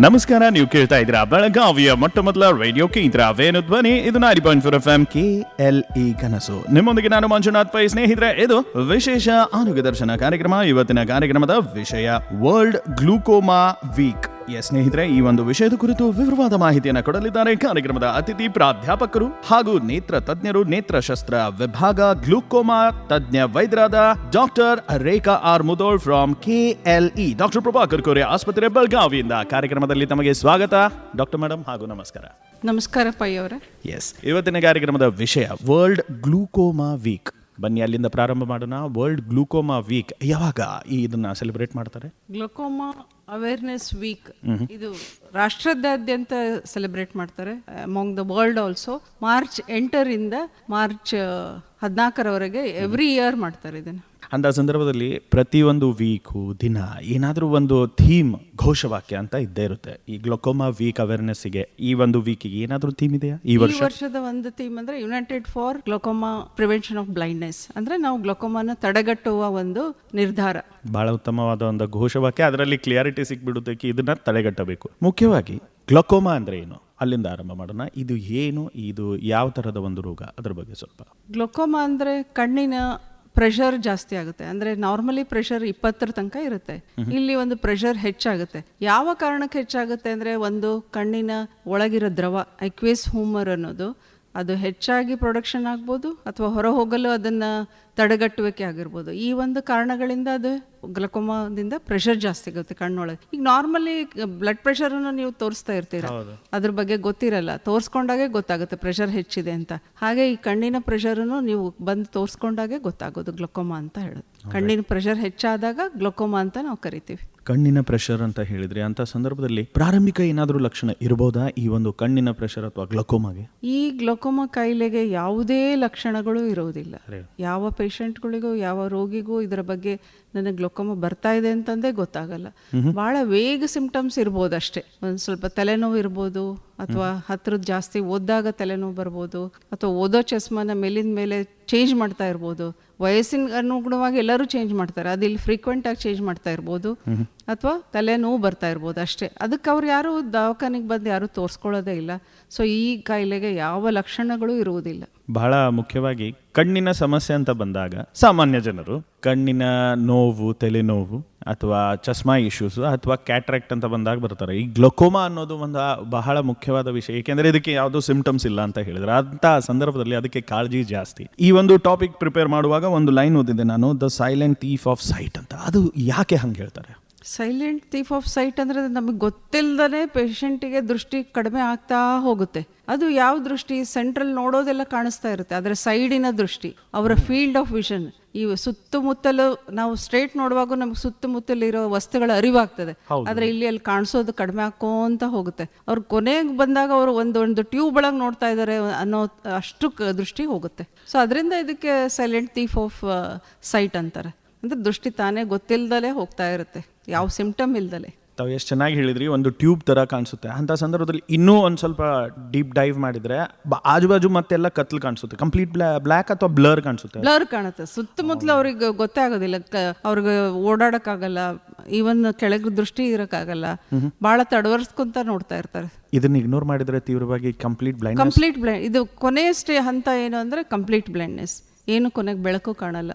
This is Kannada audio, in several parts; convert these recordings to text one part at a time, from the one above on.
ನಮಸ್ಕಾರ, ನೀವು ಕೇಳ್ತಾ ಇದ್ದೀರಾ ಬೆಳಗಾವಿಯ ಮೊಟ್ಟ ಮೊದಲ ರೇಡಿಯೋ ಕೇಂದ್ರ ವೇಣು ಧ್ವನಿ. ಇದು 90.4 FM KLE ಕನಸು. ನಿಮ್ಮೊಂದಿಗೆ ನಾನು ಮಂಜುನಾಥ್ ಪೈ. ಸ್ನೇಹಿತರೆ, ಇದು ವಿಶೇಷ ಆರೋಗ್ಯ ದರ್ಶನ ಕಾರ್ಯಕ್ರಮ. ಇವತ್ತಿನ ಕಾರ್ಯಕ್ರಮದ ವಿಷಯ ವರ್ಲ್ಡ್ ಗ್ಲೂಕೋಮಾ ವೀಕ್. ಸ್ನೇಹಿತರೆ, ಈ ಒಂದು ವಿಷಯದ ಕುರಿತು ವಿವರವಾದ ಮಾಹಿತಿಯನ್ನು ಕೊಡಲಿದ್ದಾರೆ ಕಾರ್ಯಕ್ರಮದ ಅತಿಥಿ ಪ್ರಾಧ್ಯಾಪಕರು ಹಾಗೂ ನೇತ್ರ ತಜ್ಞರು, ನೇತ್ರಶಸ್ತ್ರ ವಿಭಾಗ ಗ್ಲೂಕೋಮಾ ತಜ್ಞ ವೈದ್ಯರಾದ doctor Rekha R Mudhol from KLE, doctor Prabhakar Kore ಆಸ್ಪತ್ರೆ ಬೆಳಗಾವಿಯಿಂದ. ಕಾರ್ಯಕ್ರಮದಲ್ಲಿ ತಮಗೆ ಸ್ವಾಗತ ಡಾಕ್ಟರ್ ಮೇಡಮ್ ಹಾಗೂ ನಮಸ್ಕಾರ. ನಮಸ್ಕಾರ ಪೈ ಅವರೇ. ಇವತ್ತಿನ ಕಾರ್ಯಕ್ರಮದ ವಿಷಯ ವರ್ಲ್ಡ್ ಗ್ಲೂಕೋಮಾ ವೀಕ್. ಬನ್ನಿ ಅಲ್ಲಿಂದ ಪ್ರಾರಂಭ ಮಾಡೋಣ. ವರ್ಲ್ಡ್ ಗ್ಲೂಕೋಮಾ ವೀಕ್ ಯಾವಾಗ ಇದನ್ನ ಸೆಲೆಬ್ರೇಟ್ ಮಾಡ್ತಾರೆ? ಗ್ಲೋಕೋಮಾ ಅವೇರ್ನೆಸ್ ವೀಕ್ ಇದು ರಾಷ್ಟ್ರದಾದ್ಯಂತ ಸೆಲೆಬ್ರೇಟ್ ಮಾಡ್ತಾರೆ. Among the world also March 8ರಿಂದ ಮಾರ್ಚ್ 14ರವರೆಗೆ ಎವ್ರಿ ಇಯರ್ ಮಾಡ್ತಾರೆ ಇದನ್ನು. ಅಂತ ಸಂದರ್ಭದಲ್ಲಿ ಪ್ರತಿಯೊಂದು ವೀಕು ದಿನ ಏನಾದರೂ ಒಂದು ಥೀಮ್, ಘೋಷವಾಕ್ಯ ಅಂತ ಇದ್ದೇ ಇರುತ್ತೆ. ಈ ಗ್ಲೋಕೋಮಾ ವೀಕ್ ಅವೇರ್ನೆಸ್ಗೆ ಈ ಒಂದು ವೀಕಿಗೆ ಏನಾದರೂ ಥೀಮ್ ಇದೆಯಾ? ಈ ವರ್ಷದ ಒಂದು ಥೀಮ್ ಅಂದ್ರೆ United for glaucoma prevention of blindness. ಅಂದ್ರೆ ನಾವು ಗ್ಲೋಕೋಮಾನ ತಡೆಗಟ್ಟುವ ಒಂದು ನಿರ್ಧಾರ. ಬಹಳ ಉತ್ತಮವಾದ ಒಂದು ಘೋಷವಾಕ್ಯ. ಅದರಲ್ಲಿ ಕ್ಲಿಯಾರಿಟಿ ಸಿಕ್ಬಿಡುತ್ತೆ, ಇದನ್ನ ತಡೆಗಟ್ಟಬೇಕು. ಮುಖ್ಯವಾಗಿ ಗ್ಲೋಕೋಮಾ ಅಂದ್ರೆ ಏನು, ಅಲ್ಲಿಂದ ಆರಂಭ ಮಾಡೋಣ. ಇದು ಏನು, ಇದು ಯಾವ ತರಹದ ಒಂದು ರೋಗ, ಅದರ ಬಗ್ಗೆ ಸ್ವಲ್ಪ. ಗ್ಲೋಕೋಮಾ ಅಂದ್ರೆ ಕಣ್ಣಿನ ಪ್ರೆಷರ್ ಜಾಸ್ತಿ ಆಗುತ್ತೆ. ಅಂದ್ರೆ ನಾರ್ಮಲಿ ಪ್ರೆಷರ್ 20 ತನಕ ಇರುತ್ತೆ. ಇಲ್ಲಿ ಒಂದು ಪ್ರೆಷರ್ ಹೆಚ್ಚಾಗುತ್ತೆ. ಯಾವ ಕಾರಣಕ್ಕೆ ಹೆಚ್ಚಾಗುತ್ತೆ ಅಂದ್ರೆ, ಒಂದು ಕಣ್ಣಿನ ಒಳಗಿರೋ ದ್ರವ ಅಕ್ವೇಸ್ ಹ್ಯೂಮರ್ ಅನ್ನೋದು ಅದು ಹೆಚ್ಚಾಗಿ ಪ್ರೊಡಕ್ಷನ್ ಆಗ್ಬೋದು, ಅಥವಾ ಹೊರ ಹೋಗಲು ಅದನ್ನ ತಡೆಗಟ್ಟುವಿಕೆ ಆಗಿರ್ಬೋದು. ಈ ಒಂದು ಕಾರಣಗಳಿಂದ ಅದು ಗ್ಲಕೋಮಾದಿಂದ ಪ್ರೆಷರ್ ಜಾಸ್ತಿ ಆಗುತ್ತೆ ಕಣ್ಣೊಳಗೆ. ಈಗ ನಾರ್ಮಲಿ ಬ್ಲಡ್ ಪ್ರೆಷರ್ ಅನ್ನು ನೀವು ತೋರಿಸ್ತಾ ಇರ್ತೀರ, ಅದ್ರ ಬಗ್ಗೆ ಗೊತ್ತಿರಲ್ಲ. ತೋರಿಸ್ಕೊಂಡಾಗೆ ಗೊತ್ತಾಗುತ್ತೆ ಪ್ರೆಷರ್ ಹೆಚ್ಚಿದೆ ಅಂತ. ಹಾಗೆ ಈ ಕಣ್ಣಿನ ಪ್ರೆಷರನ್ನು ನೀವು ಬಂದು ತೋರಿಸ್ಕೊಂಡಾಗೆ ಗೊತ್ತಾಗೋದು ಗ್ಲಕೋಮಾ ಅಂತ ಹೇಳೋದು. ಕಣ್ಣಿನ ಪ್ರೆಷರ್ ಹೆಚ್ಚಾದಾಗ ಗ್ಲಕೋಮಾ ಅಂತ ನಾವು ಕರಿತೀವಿ. ಕಣ್ಣಿನ ಪ್ರೆಷರ್ ಅಂತ ಹೇಳಿದ್ರೆ, ಅಂತ ಸಂದರ್ಭದಲ್ಲಿ ಪ್ರಾರಂಭಿಕ ಏನಾದರೂ ಲಕ್ಷಣ ಇರಬಹುದಾ ಈ ಒಂದು ಕಣ್ಣಿನ ಪ್ರೆಷರ್ ಅಥವಾ ಗ್ಲಕೋಮಾಗೆ? ಈ ಗ್ಲಕೋಮಾ ಕಾಯಿಲೆಗೆ ಯಾವುದೇ ಲಕ್ಷಣಗಳು ಇರುವುದಿಲ್ಲ. ಯಾವ ಪೇಷಂಟ್ಗಳಿಗೂ ಯಾವ ರೋಗಿಗೂ ಇದರ ಬಗ್ಗೆ ನನಗೆ ಗ್ಲೋಕೋಮಾ ಬರ್ತಾ ಇದೆ ಅಂತಂದೇ ಗೊತ್ತಾಗಲ್ಲ. ಬಹಳ ವೇಗ ಸಿಂಪ್ಟಮ್ಸ್ ಇರ್ಬೋದು ಅಷ್ಟೇ. ಒಂದು ಸ್ವಲ್ಪ ತಲೆನೋವು ಇರ್ಬೋದು, ಅಥವಾ ಹತ್ರದ ಜಾಸ್ತಿ ಓದಿದಾಗ ತಲೆನೋವು ಬರ್ಬೋದು, ಅಥವಾ ಓದೋ ಚಸ್ಮಾನ ಮೇಲಿನ ಮೇಲೆ ಚೇಂಜ್ ಮಾಡ್ತಾ ಇರ್ಬೋದು. ವಯಸ್ಸಿನ ಅನುಗುಣವಾಗಿ ಎಲ್ಲರೂ ಚೇಂಜ್ ಮಾಡ್ತಾರೆ, ಅದು ಇಲ್ಲಿ ಫ್ರೀಕ್ವೆಂಟ್ ಆಗಿ ಚೇಂಜ್ ಮಾಡ್ತಾ ಇರ್ಬೋದು, ಅಥವಾ ತಲೆನೋವು ಬರ್ತಾ ಇರ್ಬೋದು ಅಷ್ಟೇ. ಅದಕ್ಕೆ ಅವ್ರು ಯಾರು ದವಾಖಾನೆಗೆ ಬಂದು ಯಾರು ತೋರಿಸ್ಕೊಳ್ಳೋದೇ ಇಲ್ಲ. ಸೊ ಈ ಕಾಯಿಲೆಗೆ ಯಾವ ಲಕ್ಷಣಗಳು ಇರುವುದಿಲ್ಲ. ಬಹಳ ಮುಖ್ಯವಾಗಿ ಕಣ್ಣಿನ ಸಮಸ್ಯೆ ಅಂತ ಬಂದಾಗ ಸಾಮಾನ್ಯ ಜನರು ಕಣ್ಣಿನ ನೋವು, ತಲೆನೋವು ಅಥವಾ ಚಸ್ಮಾ ಇಶ್ಯೂಸ್ ಅಥವಾ ಕ್ಯಾಟ್ರಾಕ್ಟ್ ಅಂತ ಬಂದಾಗ ಬರ್ತಾರೆ. ಈ ಗ್ಲೋಕೋಮಾ ಅನ್ನೋದು ಒಂದು ಬಹಳ ಮುಖ್ಯವಾದ ವಿಷಯ, ಏಕೆಂದರೆ ಇದಕ್ಕೆ ಯಾವುದೋ ಸಿಂಪ್ಟಮ್ಸ್ ಇಲ್ಲ ಅಂತ ಹೇಳಿದ್ರೆ ಅಂತ ಸಂದರ್ಭದಲ್ಲಿ ಅದಕ್ಕೆ ಕಾಳಜಿ ಜಾಸ್ತಿ. ಈ ಒಂದು ಟಾಪಿಕ್ ಪ್ರಿಪೇರ್ ಮಾಡುವಾಗ ಒಂದು ಲೈನ್ ಓದಿದೆ ನಾನು, the silent thief off site ಅಂತ. ಅದು ಯಾಕೆ ಹಂಗೆ ಹೇಳ್ತಾರೆ? ಸೈಲೆಂಟ್ ಥೀಫ್ ಆಫ್ ಸೈಟ್ ಅಂದರೆ ನಮಗೆ ಗೊತ್ತಿಲ್ಲದೇ ಪೇಷಂಟಿಗೆ ದೃಷ್ಟಿ ಕಡಿಮೆ ಆಗ್ತಾ ಹೋಗುತ್ತೆ. ಅದು ಯಾವ ದೃಷ್ಟಿ? ಸೆಂಟ್ರಲ್ ನೋಡೋದೆಲ್ಲ ಕಾಣಿಸ್ತಾ ಇರುತ್ತೆ, ಆದರೆ ಸೈಡಿನ ದೃಷ್ಟಿ, ಅವರ ಫೀಲ್ಡ್ ಆಫ್ ವಿಷನ್, ಈ ಸುತ್ತಮುತ್ತಲು ನಾವು ಸ್ಟ್ರೇಟ್ ನೋಡುವಾಗ ನಮ್ಗೆ ಸುತ್ತಮುತ್ತಲಿರೋ ವಸ್ತುಗಳ ಅರಿವಾಗ್ತದೆ. ಆದರೆ ಇಲ್ಲಿ ಅಲ್ಲಿ ಕಾಣಿಸೋದು ಕಡಿಮೆ ಹಾಕೋಂತ ಹೋಗುತ್ತೆ. ಅವ್ರು ಕೊನೆಗೆ ಬಂದಾಗ ಅವರು ಒಂದು ಟ್ಯೂಬ್ ಒಳಗೆ ನೋಡ್ತಾ ಇದ್ದಾರೆ ಅನ್ನೋ ಅಷ್ಟು ದೃಷ್ಟಿ ಹೋಗುತ್ತೆ. ಸೊ ಅದರಿಂದ ಇದಕ್ಕೆ ಸೈಲೆಂಟ್ ಥೀಫ್ ಆಫ್ ಸೈಟ್ ಅಂತಾರೆ. ಅಂದ್ರೆ ದೃಷ್ಟಿ ತಾನೇ ಗೊತ್ತಿಲ್ದಲೇ ಹೋಗ್ತಾ ಇರುತ್ತೆ, ಯಾವ ಸಿಂಪ್ಟಮ್ ಇಲ್ದಲೆ. ತಾವು ಎಷ್ಟು ಚೆನ್ನಾಗಿ ಹೇಳಿದ್ರಿ, ಒಂದು ಟ್ಯೂಬ್ ತರ ಕಾಣಿಸುತ್ತೆ. ಅಂತ ಸಂದರ್ಭದಲ್ಲಿ ಇನ್ನೂ ಒಂದು ಸ್ವಲ್ಪ ಡೀಪ್ ಡೈವ್ ಮಾಡಿದ್ರೆ ಆಜುಬಾಜು ಮತ್ತೆಲ್ಲ ಕತ್ಲು ಕಾಣಿಸುತ್ತೆ, ಕಂಪ್ಲೀಟ್ ಬ್ಲ್ಯಾಕ್ ಅಥವಾ ಬ್ಲರ್ ಕಾಣಿಸುತ್ತೆ. ಬ್ಲರ್ ಕಾಣುತ್ತೆ ಸುತ್ತಮುತ್ತಲು, ಅವ್ರಿಗೆ ಗೊತ್ತೇ ಆಗೋದಿಲ್ಲ, ಅವ್ರಿಗೆ ಓಡಾಡಕ್ಕಾಗಲ್ಲ, ಈವನ್ ಕೆಳಗೆ ದೃಷ್ಟಿ ಇರಕ್ಕಾಗಲ್ಲ, ಬಹಳ ತಡವರ್ಸ್ಕೊಂತ ನೋಡ್ತಾ ಇರ್ತಾರೆ. ಇದನ್ನ ಇಗ್ನೋರ್ ಮಾಡಿದ್ರೆ ತೀವ್ರವಾಗಿ ಕಂಪ್ಲೀಟ್ ಬ್ಲೈಂಡ್. ಇದು ಕೊನೆಯ ಹಂತ ಏನು ಅಂದ್ರೆ ಕಂಪ್ಲೀಟ್ ಬ್ಲೈಂಡ್ನೆಸ್. ಏನು ಕೊನೆಗೆ ಬೆಳಕು ಕಾಣಲ್ಲ.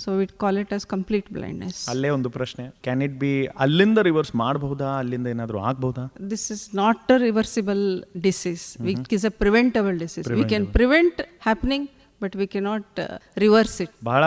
So it call it as complete blindness. ಅಲ್ಲೇ ಒಂದು ಪ್ರಶ್ನೆ, ಕ್ಯಾನ್ ಇಟ್ ಬಿ ಅಲ್ಲಿಂದ ರಿವರ್ಸ್ ಮಾಡಬಹುದಾ, ಅಲ್ಲಿಂದ ಏನಾದರೂ ಆಗಬಹುದಾ? This is not a reversible disease, it is a preventable disease. We can prevent happening, but we cannot reverse it. ಬಹಳ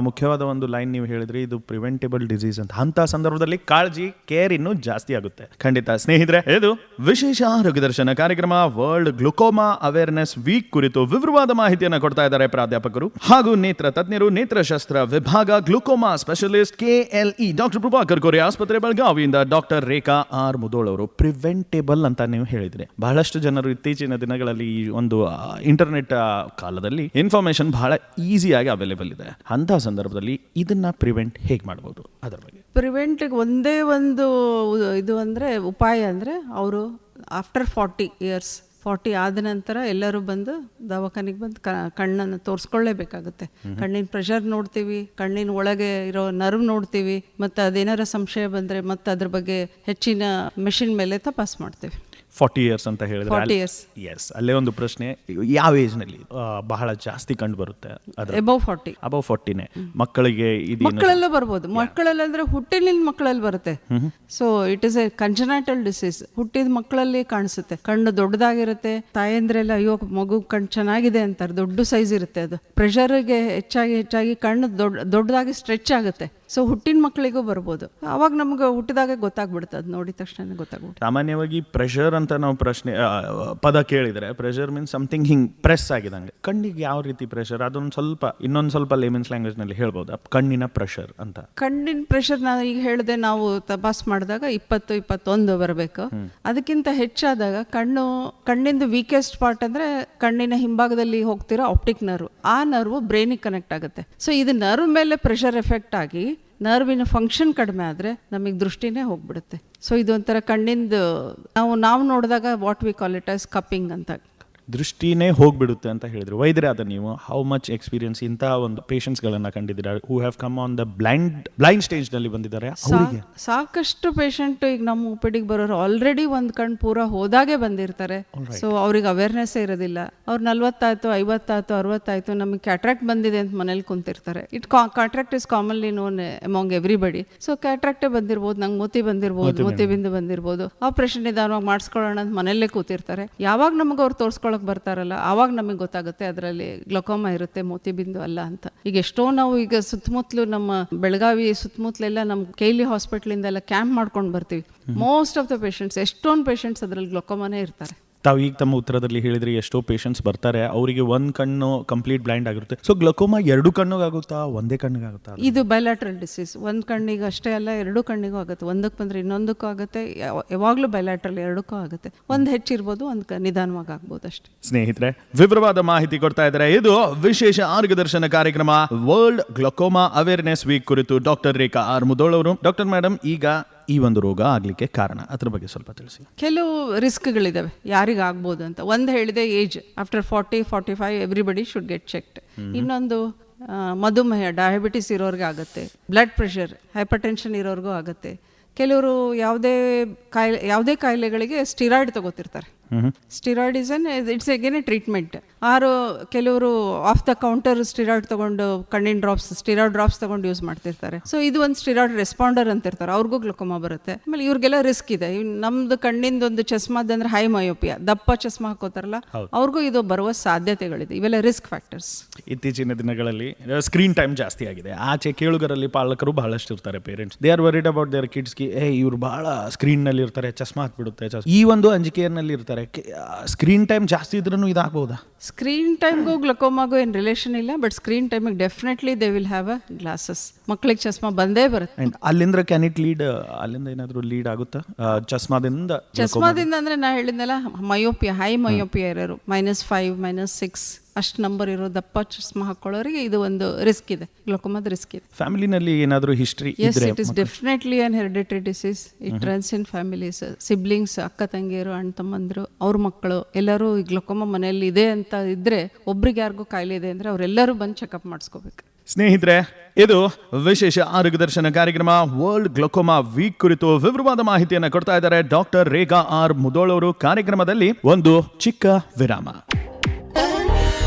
ಮುಖ್ಯವಾದ ಒಂದು ಲೈನ್ ನೀವು ಹೇಳಿದ್ರಿ, ಇದು ಪ್ರಿವೆಂಟಬಲ್ ಡಿಸೀಸ್ ಅಂತ. ಅಂತ ಸಂದರ್ಭದಲ್ಲಿ ಕಾಳಜಿ, ಕೇರ್ ಇನ್ನೂ ಜಾಸ್ತಿ ಆಗುತ್ತೆ. ಖಂಡಿತ ಸ್ನೇಹಿತರೆ, ಇದು ವಿಶೇಷ ಆರೋಗ್ಯ ದರ್ಶನ ಕಾರ್ಯಕ್ರಮ. ವರ್ಲ್ಡ್ ಗ್ಲುಕೋಮಾ ಅವೇರ್ನೆಸ್ ವೀಕ್ ಕುರಿತು ವಿವರವಾದ ಮಾಹಿತಿಯನ್ನು ಕೊಡ್ತಾ ಇದ್ದಾರೆ ಪ್ರಾಧ್ಯಾಪಕರು ಹಾಗೂ ನೇತ್ರ ತಜ್ಞರು, ನೇತ್ರಶಸ್ತ್ರ ವಿಭಾಗ glaucoma specialist KLE, doctor Prabhakar Kore ಆಸ್ಪತ್ರೆ ಬೆಳಗಾವಿಯಿಂದ ಡಾಕ್ಟರ್ ರೇಖಾ ಆರ್ ಮುದೋಳ್ ಅವರು. ಪ್ರಿವೆಂಟೇಬಲ್ ಅಂತ ನೀವು ಹೇಳಿದ್ರಿ. ಬಹಳಷ್ಟು ಜನರು ಇತ್ತೀಚಿನ ದಿನಗಳಲ್ಲಿ ಈ ಒಂದು ಇಂಟರ್ನೆಟ್ ಕಾಲದಲ್ಲಿ ಇನ್ಫಾರ್ಮೇಶನ್ ಬಹಳ ಈಸಿಯಾಗಿ ಅವೈಲೇಬಲ್ ಇದೆ. ಅಂತ ಸಂದರ್ಭದಲ್ಲಿ ಇದನ್ನ ಪ್ರಿವೆಂಟ್ ಹೇಗೆ ಮಾಡಬಹುದು, ಅದರ ಬಗ್ಗೆ? ಪ್ರಿವೆಂಟ್ ಒಂದೇ ಒಂದು ಇದು ಅಂದ್ರೆ ಉಪಾಯ ಅಂದ್ರೆ, ಅವರು ಆಫ್ಟರ್ 40 years 40 ಆದ ನಂತರ ಎಲ್ಲರೂ ಬಂದು ದವಾಖಾನೆಗೆ ಬಂದು ಕಣ್ಣನ್ನು ತೋರಿಸ್ಕೊಳ್ಳೇಬೇಕಾಗುತ್ತೆ. ಕಣ್ಣಿನ ಪ್ರೆಷರ್ ನೋಡ್ತೀವಿ, ಕಣ್ಣಿನ ಒಳಗೆ ಇರೋ ನರ್ವ್ ನೋಡ್ತೀವಿ, ಮತ್ತು ಅದೇನಾರ ಸಂಶಯ ಬಂದರೆ ಮತ್ತೆ ಅದ್ರ ಬಗ್ಗೆ ಹೆಚ್ಚಿನ ಮೆಷಿನ್ ಮೇಲೆ ತಪಾಸ್ ಮಾಡ್ತೀವಿ. 40 years ಅಂತ ಹೇಳಿದ್ರೆ 40 years. ಎಸ್, ಅಲ್ಲೇ ಒಂದು ಪ್ರಶ್ನೆ, ಯಾವ ಏಜ್ನಲ್ಲಿ ಬಹಳ ಜಾಸ್ತಿ ಕಂಡು ಬರುತ್ತೆ? ಅಬೌವ್ 40. ಅಬೌವ್ 40ನೇ ಮಕ್ಕಳಿಗೆ ಇದು ಮಕ್ಕಳೆಲ್ಲ ಬರ್ಬೋದು. ಮಕ್ಕಳಲ್ಲಿ ಅಂದ್ರೆ ಹುಟ್ಟಿನಿಂದ ಮಕ್ಕಳಲ್ಲಿ ಬರುತ್ತೆ. So it is A congenital disease. ಹುಟ್ಟಿದ ಮಕ್ಕಳಲ್ಲಿ ಕಾಣಿಸುತ್ತೆ. ಕಣ್ಣು ದೊಡ್ಡದಾಗಿರುತ್ತೆ. ತಾಯಂದ್ರೆಲ್ಲ ಅಯ್ಯೋ ಮಗು ಕಣ್ಣು ಚೆನ್ನಾಗಿದೆ ಅಂತಾರೆ, ದೊಡ್ಡ ಸೈಜ್ ಇರುತ್ತೆ. ಅದು ಪ್ರೆಷರ್ಗೆ ಹೆಚ್ಚಾಗಿ ಕಣ್ಣು ದೊಡ್ಡದಾಗಿ ಸ್ಟ್ರೆಚ್ ಆಗುತ್ತೆ. ಸೊ ಹುಟ್ಟಿನ ಮಕ್ಕಳಿಗೂ ಬರ್ಬೋದು. ಅವಾಗ ನಮ್ಗೆ ಹುಟ್ಟಿದಾಗ ಗೊತ್ತಾಗ್ಬಿಡುತ್ತೆ, ಅದು ನೋಡಿದ ತಕ್ಷಣ ಗೊತ್ತಾಗ್ಬಿಡುತ್ತೆ. ಸಾಮಾನ್ಯವಾಗಿ ಪ್ರೆಷರ್ ಅಂತ ನಾವು ಪದ ಕೇಳಿದರೆ, ಪ್ರೆಷರ್ ಮೀನ್ಸ್ ಸಮಥಿಂಗ್ ಹಿಂಗ್ ಪ್ರೆಸ್ ಆಗಿದಂಗೆ. ಕಣ್ಣಿಗೆ ಯಾವ ರೀತಿ ಪ್ರೆಷರ್, ಇನ್ನೊಂದು ಸ್ವಲ್ಪ ಲೇಮನ್ಸ್ ಲ್ಯಾಂಗ್ವೇಜ್ ನಲ್ಲಿ ಹೇಳ್ಬೋದಾ ಕಣ್ಣಿನ ಪ್ರೆಷರ್ ಅಂತ? ಕಣ್ಣಿನ ಪ್ರೆಷರ್ ನಾನು ಈಗ ಹೇಳಿದೆ, ನಾವು ತಪಾಸ್ ಮಾಡಿದಾಗ 20-21 ಬರಬೇಕು. ಅದಕ್ಕಿಂತ ಹೆಚ್ಚಾದಾಗ ಕಣ್ಣಿಂದ ವೀಕೆಸ್ಟ್ ಪಾರ್ಟ್ ಅಂದ್ರೆ ಕಣ್ಣಿನ ಹಿಂಭಾಗದಲ್ಲಿ ಹೋಗ್ತಿರೋ ಆಪ್ಟಿಕ್ ನರ್ವ್, ಆ ನರ್ವ್ ಬ್ರೈನಿಗೆ ಕನೆಕ್ಟ್ ಆಗುತ್ತೆ. ಸೊ ಇದು ನರ್ವ್ ಮೇಲೆ ಪ್ರೆಷರ್ ಎಫೆಕ್ಟ್ ಆಗಿ ನರ್ವಿನ ಫಂಕ್ಷನ್ ಕಡಿಮೆ ಆದರೆ ನಮಗೆ ದೃಷ್ಟಿನೇ ಹೋಗ್ಬಿಡುತ್ತೆ. ಸೊ ಇದು ಒಂಥರ ಕಣ್ಣಿಂದ ನಾವು ನೋಡಿದಾಗ what we call it as cupping ಅಂತ, ದೃಷ್ಟಿನೇ ಹೋಗ್ಬಿಡುತ್ತೆ ಅಂತ ಹೇಳಿದ್ರು. ವೈದ್ಯರಾದ ನೀವು ಹೌ ಮಚ್ ಎಕ್ಸ್ಪೀರಿಯನ್ಸ್ ಇಂತಹ ಒಂದು ಪೇಷಂಟ್ಸ್ಗಳನ್ನ ಕಂಡಿದ್ದೀರಾ who have come on the blind stage ನಲ್ಲಿ ಬಂದಿದ್ದಾರೆ? ಸಾಕಷ್ಟು ಪೇಷಂಟ್ ಈಗ ನಮ್ಮ ಒಪಿಡಿಗೆ ಬರೋರು ಆಲ್ರೆಡಿ ಒಂದು ಕಣ್ಣು ಪೂರ ಹೋದಾಗೆ ಬಂದಿರ್ತಾರೆ. ಸೊ ಅವ್ರಿಗೆ ಅವೇರ್ನೆಸ್ ಇರೋದಿಲ್ಲ. ಅವ್ರು 40 ಆಯ್ತು, 50 ಆಯ್ತು, 60 ಆಯ್ತು, ನಮಗೆ ಕ್ಯಾಟ್ರಾಕ್ಟ್ ಬಂದಿದೆ ಅಂತ ಮನೇಲಿ ಕುಂತಿರ್ತಾರೆ. Cataract is commonly known among everybody. So ಕ್ಯಾಟ್ರಾಕ್ಟೇ ಬಂದಿರ್ಬೋದು, ನಂಗೆ ಮೋತಿ ಬಂದಿರ್ಬೋದು, ಮೋತಿಬಿಂದು ಬಂದಿರ್ಬೋದು, ಆಪರೇಷನ್ ನಿಧಾನವಾಗಿ ಮಾಡಿಸ್ಕೊಳ್ಳೋಣ ಅಂತ ಮನೆಯಲ್ಲೇ ಕೂತಿರ್ತಾರೆ. ಯಾವಾಗ ನಮಗೆ ಅವ್ರು ತೋರಿಸ್ಕೊಳ್ಳೋಕೆ ಬರ್ತಾರಲ್ಲ, ಆವಾಗ ನಮಗೆ ಗೊತ್ತಾಗುತ್ತೆ ಅದರಲ್ಲಿ ಗ್ಲೋಕೋಮಾ ಇರುತ್ತೆ, ಮೋತಿಬಿಂದು ಅಲ್ಲ ಅಂತ. ಈಗ ಎಷ್ಟೋ ನಾವು ಈಗ ಸುತ್ತಮುತ್ತಲು ನಮ್ಮ ಬೆಳಗಾವಿ ಸುತ್ತಮುತ್ತಲೆಲ್ಲ ನಮ್ಮ KLE ಹಾಸ್ಪಿಟ್ಲಿಂದ ಎಲ್ಲ ಕ್ಯಾಂಪ್ ಮಾಡ್ಕೊಂಡು ಬರ್ತೀವಿ. ಮೋಸ್ಟ್ ಆಫ್ ದ ಪೇಷಂಟ್ಸ್, ಎಷ್ಟೊಂದು ಪೇಷಂಟ್ಸ್ ಅದರಲ್ಲಿ ಗ್ಲೋಕೋಮಾನೇ ಇರ್ತಾರೆ. ತಾವು ಈಗ ತಮ್ಮ ಉತ್ತರದಲ್ಲಿ ಹೇಳಿದ್ರಿ ಎಷ್ಟೋ ಪೇಷಂಟ್ಸ್ ಬರ್ತಾರೆ, ಅವರಿಗೆ ಒಂದು ಕಣ್ಣು ಕಂಪ್ಲೀಟ್ ಬ್ಲೈಂಡ್ ಆಗಿರುತ್ತೆ. ಸೊ ಗ್ಲೋಕೋಮಾ 2 ಕಣ್ಣಿಗಾಗುತ್ತಾ, ಒಂದೇ ಕಣ್ಣಿಗಾಗುತ್ತಾ? ಇದು ಬೈಲ್ಯಾಟ್ರಲ್ ಡಿಸೀಸ್. ಒಂದು ಕಣ್ಣಿಗೆ ಅಷ್ಟೇ ಅಲ್ಲ, 2 ಕಣ್ಣಿಗೂ ಆಗುತ್ತೆ. ಒಂದಕ್ಕೆ ಬಂದರೆ ಇನ್ನೊಂದಕ್ಕೂ ಆಗುತ್ತೆ. ಯಾವಾಗಲೂ ಬೈಲ್ಯಾಟ್ರಲ್ 2ಕ್ಕೂ ಆಗುತ್ತೆ. ಒಂದು ಹೆಚ್ಚಿರ್ಬೋದು, ಒಂದು ನಿಧಾನವಾಗಿ ಆಗ್ಬೋದು ಅಷ್ಟೇ. ಸ್ನೇಹಿತರೆ, ವಿವರವಾದ ಮಾಹಿತಿ ಕೊಡ್ತಾ ಇದ್ದಾರೆ. ಇದು ವಿಶೇಷ ಆರೋಗ್ಯ ದರ್ಶನ ಕಾರ್ಯಕ್ರಮ ವರ್ಲ್ಡ್ ಗ್ಲೋಕೋಮಾ ಅವೇರ್ನೆಸ್ ವೀಕ್ ಕುರಿತು ಡಾಕ್ಟರ್ ರೇಖಾ ಆರ್ ಮುದೋಳ್ ಅವರು. ಡಾಕ್ಟರ್ ಮೇಡಮ್, ಈಗ ಈ ಒಂದು ರೋಗ ಆಗ್ಲಿಕ್ಕೆ ಕಾರಣ, ಅದ್ರ ಬಗ್ಗೆ ಸ್ವಲ್ಪ ತಿಳಿಸಿ. ಕೆಲವು ರಿಸ್ಕ್ಗಳಿದಾವೆ ಯಾರಿಗೆ ಆಗ್ಬೋದು ಅಂತ. ಒಂದು ಹೇಳಿದೆ age, after 40-45 everybody should get checked. ಇನ್ನೊಂದು ಮಧುಮೇಹ, ಡಯಾಬಿಟಿಸ್ ಇರೋರ್ಗೆ ಆಗುತ್ತೆ. ಬ್ಲಡ್ ಪ್ರೆಷರ್, ಹೈಪರ್ ಟೆನ್ಷನ್ ಇರೋರ್ಗೂ ಆಗುತ್ತೆ. ಕೆಲವರು ಯಾವುದೇ ಕಾಯಿಲೆಗಳಿಗೆ ಸ್ಟಿರಾಯ್ಡ್ ತಗೋತಿರ್ತಾರೆ. Steroid it's again a treatment. ಕೆಲವರು ಆಫ್ ದ ಕೌಂಟರ್ ಸ್ಟಿರಾಯ್ಡ್ ತಗೊಂಡು ಕಣ್ಣಿನ ಸ್ಟಿರಾಯ್ಡ್ ಡ್ರಾಪ್ಸ್ ತಗೊಂಡು ಯೂಸ್ ಮಾಡ್ತಿರ್ತಾರೆ. ಸೊ ಇದು ಒಂದು ಸ್ಟಿರಾಯ್ಡ್ ರೆಸ್ಪಾಂಡರ್ ಅಂತ ಇರ್ತಾರೆ, ಅವ್ರಿಗೂ ಗ್ಲೋಕೋಮಾ ಬರುತ್ತೆ. ಆಮೇಲೆ ಇವ್ರಿಗೆಲ್ಲ ರಿಸ್ಕ್ ಇದೆ. ನಮ್ದು ಕಣ್ಣಿಂದ ಒಂದು ಚಸ್ಮಾದಂದ್ರೆ ಹೈ ಮಯೋಪಿಯಾ, ದಪ್ಪ ಚಸ್ಮಾ ಹಾಕೋತಾರಲ್ಲ, ಅವ್ರಿಗೂ ಇದು ಬರುವ ಸಾಧ್ಯತೆಗಳಿದೆ. ಇವೆಲ್ಲ ರಿಸ್ಕ್ ಫ್ಯಾಕ್ಟರ್ಸ್. ಇತ್ತೀಚಿನ ದಿನಗಳಲ್ಲಿ ಸ್ಕ್ರೀನ್ ಟೈಮ್ ಜಾಸ್ತಿ ಆಗಿದೆ. ಆಚೆ ಕೇಳುಗರಲ್ಲಿ ಪಾಲಕರು ಬಹಳಷ್ಟು ಇರ್ತಾರೆ, parents they are worried about their ಕಿಡ್ಸ್ಗೆ, ಇವ್ರು ಬಹಳ ಸ್ಕ್ರೀನ್ ನಲ್ಲಿ ಇರ್ತಾರೆ, ಚಸ್ಮಾ ಹಾಕ್ಬಿಡುತ್ತೆ, ಈ ಒಂದು ಅಂಜಿಕೆಯಲ್ಲಿ ಇರ್ತಾರೆ. ಸ್ಕ್ರೀನ್ ಟೈಮ್ ಜಾಸ್ತಿ ಇದ್ರೂ ಇದಾಗಬಹುದಾ? ಸ್ಕ್ರೀನ್ ಟೈಮ್ಗೂ ಗ್ಲೋಕೋಮಾಗೂ ಏನು ರಿಲೇಷನ್ ಇಲ್ಲ, ಬಟ್ ಸ್ಕ್ರೀನ್ ಟೈಮಿಗೆ definitely they will have a glasses. ಮಕ್ಕಳಿಗೆ ಚಸ್ಮಾ ಬಂದೇ ಬರುತ್ತೆ. ಅಲ್ಲಿಂದ ಕ್ಯಾನ್ ಇಟ್ ಲೀಡ್, ಅಲ್ಲಿಂದ ಏನಾದರೂ ಲೀಡ್ ಆಗುತ್ತಾ ಚಸ್ಮಾದಿಂದ? ಅಂದ್ರೆ ನಾ ಹೇಳಿದ್ನಲ್ಲ, ಮಯೋಪಿಯಾ, ಹೈ ಮಯೋಪಿಯಾ ಇರೋರು, -5, -6 ಅಷ್ಟು ನಂಬರ್ ಇರೋ ದಪ್ಪ ಚಸ್ಮಾ ಹಾಕೊಳ್ಳೋರಿಗೆ ಇದು ಒಂದು ರಿಸ್ಕ್ ಇದೆ, ಗ್ಲೋಕೋಮಾದ ರಿಸ್ಕ್ ಇದೆ. ಫ್ಯಾಮಿಲಿನಲ್ಲಿ ಏನಾದರೂ ಹಿಸ್ಟ್ರಿ ಇದ್ರೆ? It is definitely an hereditary disease. It runs in families. Siblings, ಅಕ್ಕ ತಂಗಿಯರು, ಅಣ್ಣ ತಮ್ಮಂದ್ರು, ಅವ್ರ ಮಕ್ಕಳು ಎಲ್ಲರೂ ಈ ಗ್ಲೋಕೋಮಾ ಮನೆಯಲ್ಲಿ ಇದೆ ಅಂತ ಇದ್ರೆ, ಒಬ್ರಿಗೆ ಯಾರಿಗೂ ಕಾಯಿಲೆ ಇದೆ ಅಂದ್ರೆ ಅವರೆಲ್ಲರೂ ಬಂದು ಚೆಕಪ್ ಮಾಡಿಸ್ಕೋಬೇಕು. ಸ್ನೇಹಿತರೆ, ಇದು ವಿಶೇಷ ಆರೋಗ್ಯ ದರ್ಶನ ಕಾರ್ಯಕ್ರಮ ವರ್ಲ್ಡ್ ಗ್ಲೋಕೋಮಾ ವೀಕ್ ಕುರಿತು ವಿವರವಾದ ಮಾಹಿತಿಯನ್ನು ಕೊಡ್ತಾ ಇದ್ದಾರೆ ಡಾಕ್ಟರ್ ರೇಖಾ ಆರ್ ಮುದೋಳ್ ಅವರು. ಕಾರ್ಯಕ್ರಮದಲ್ಲಿ ಒಂದು ಚಿಕ್ಕ ವಿರಾಮ.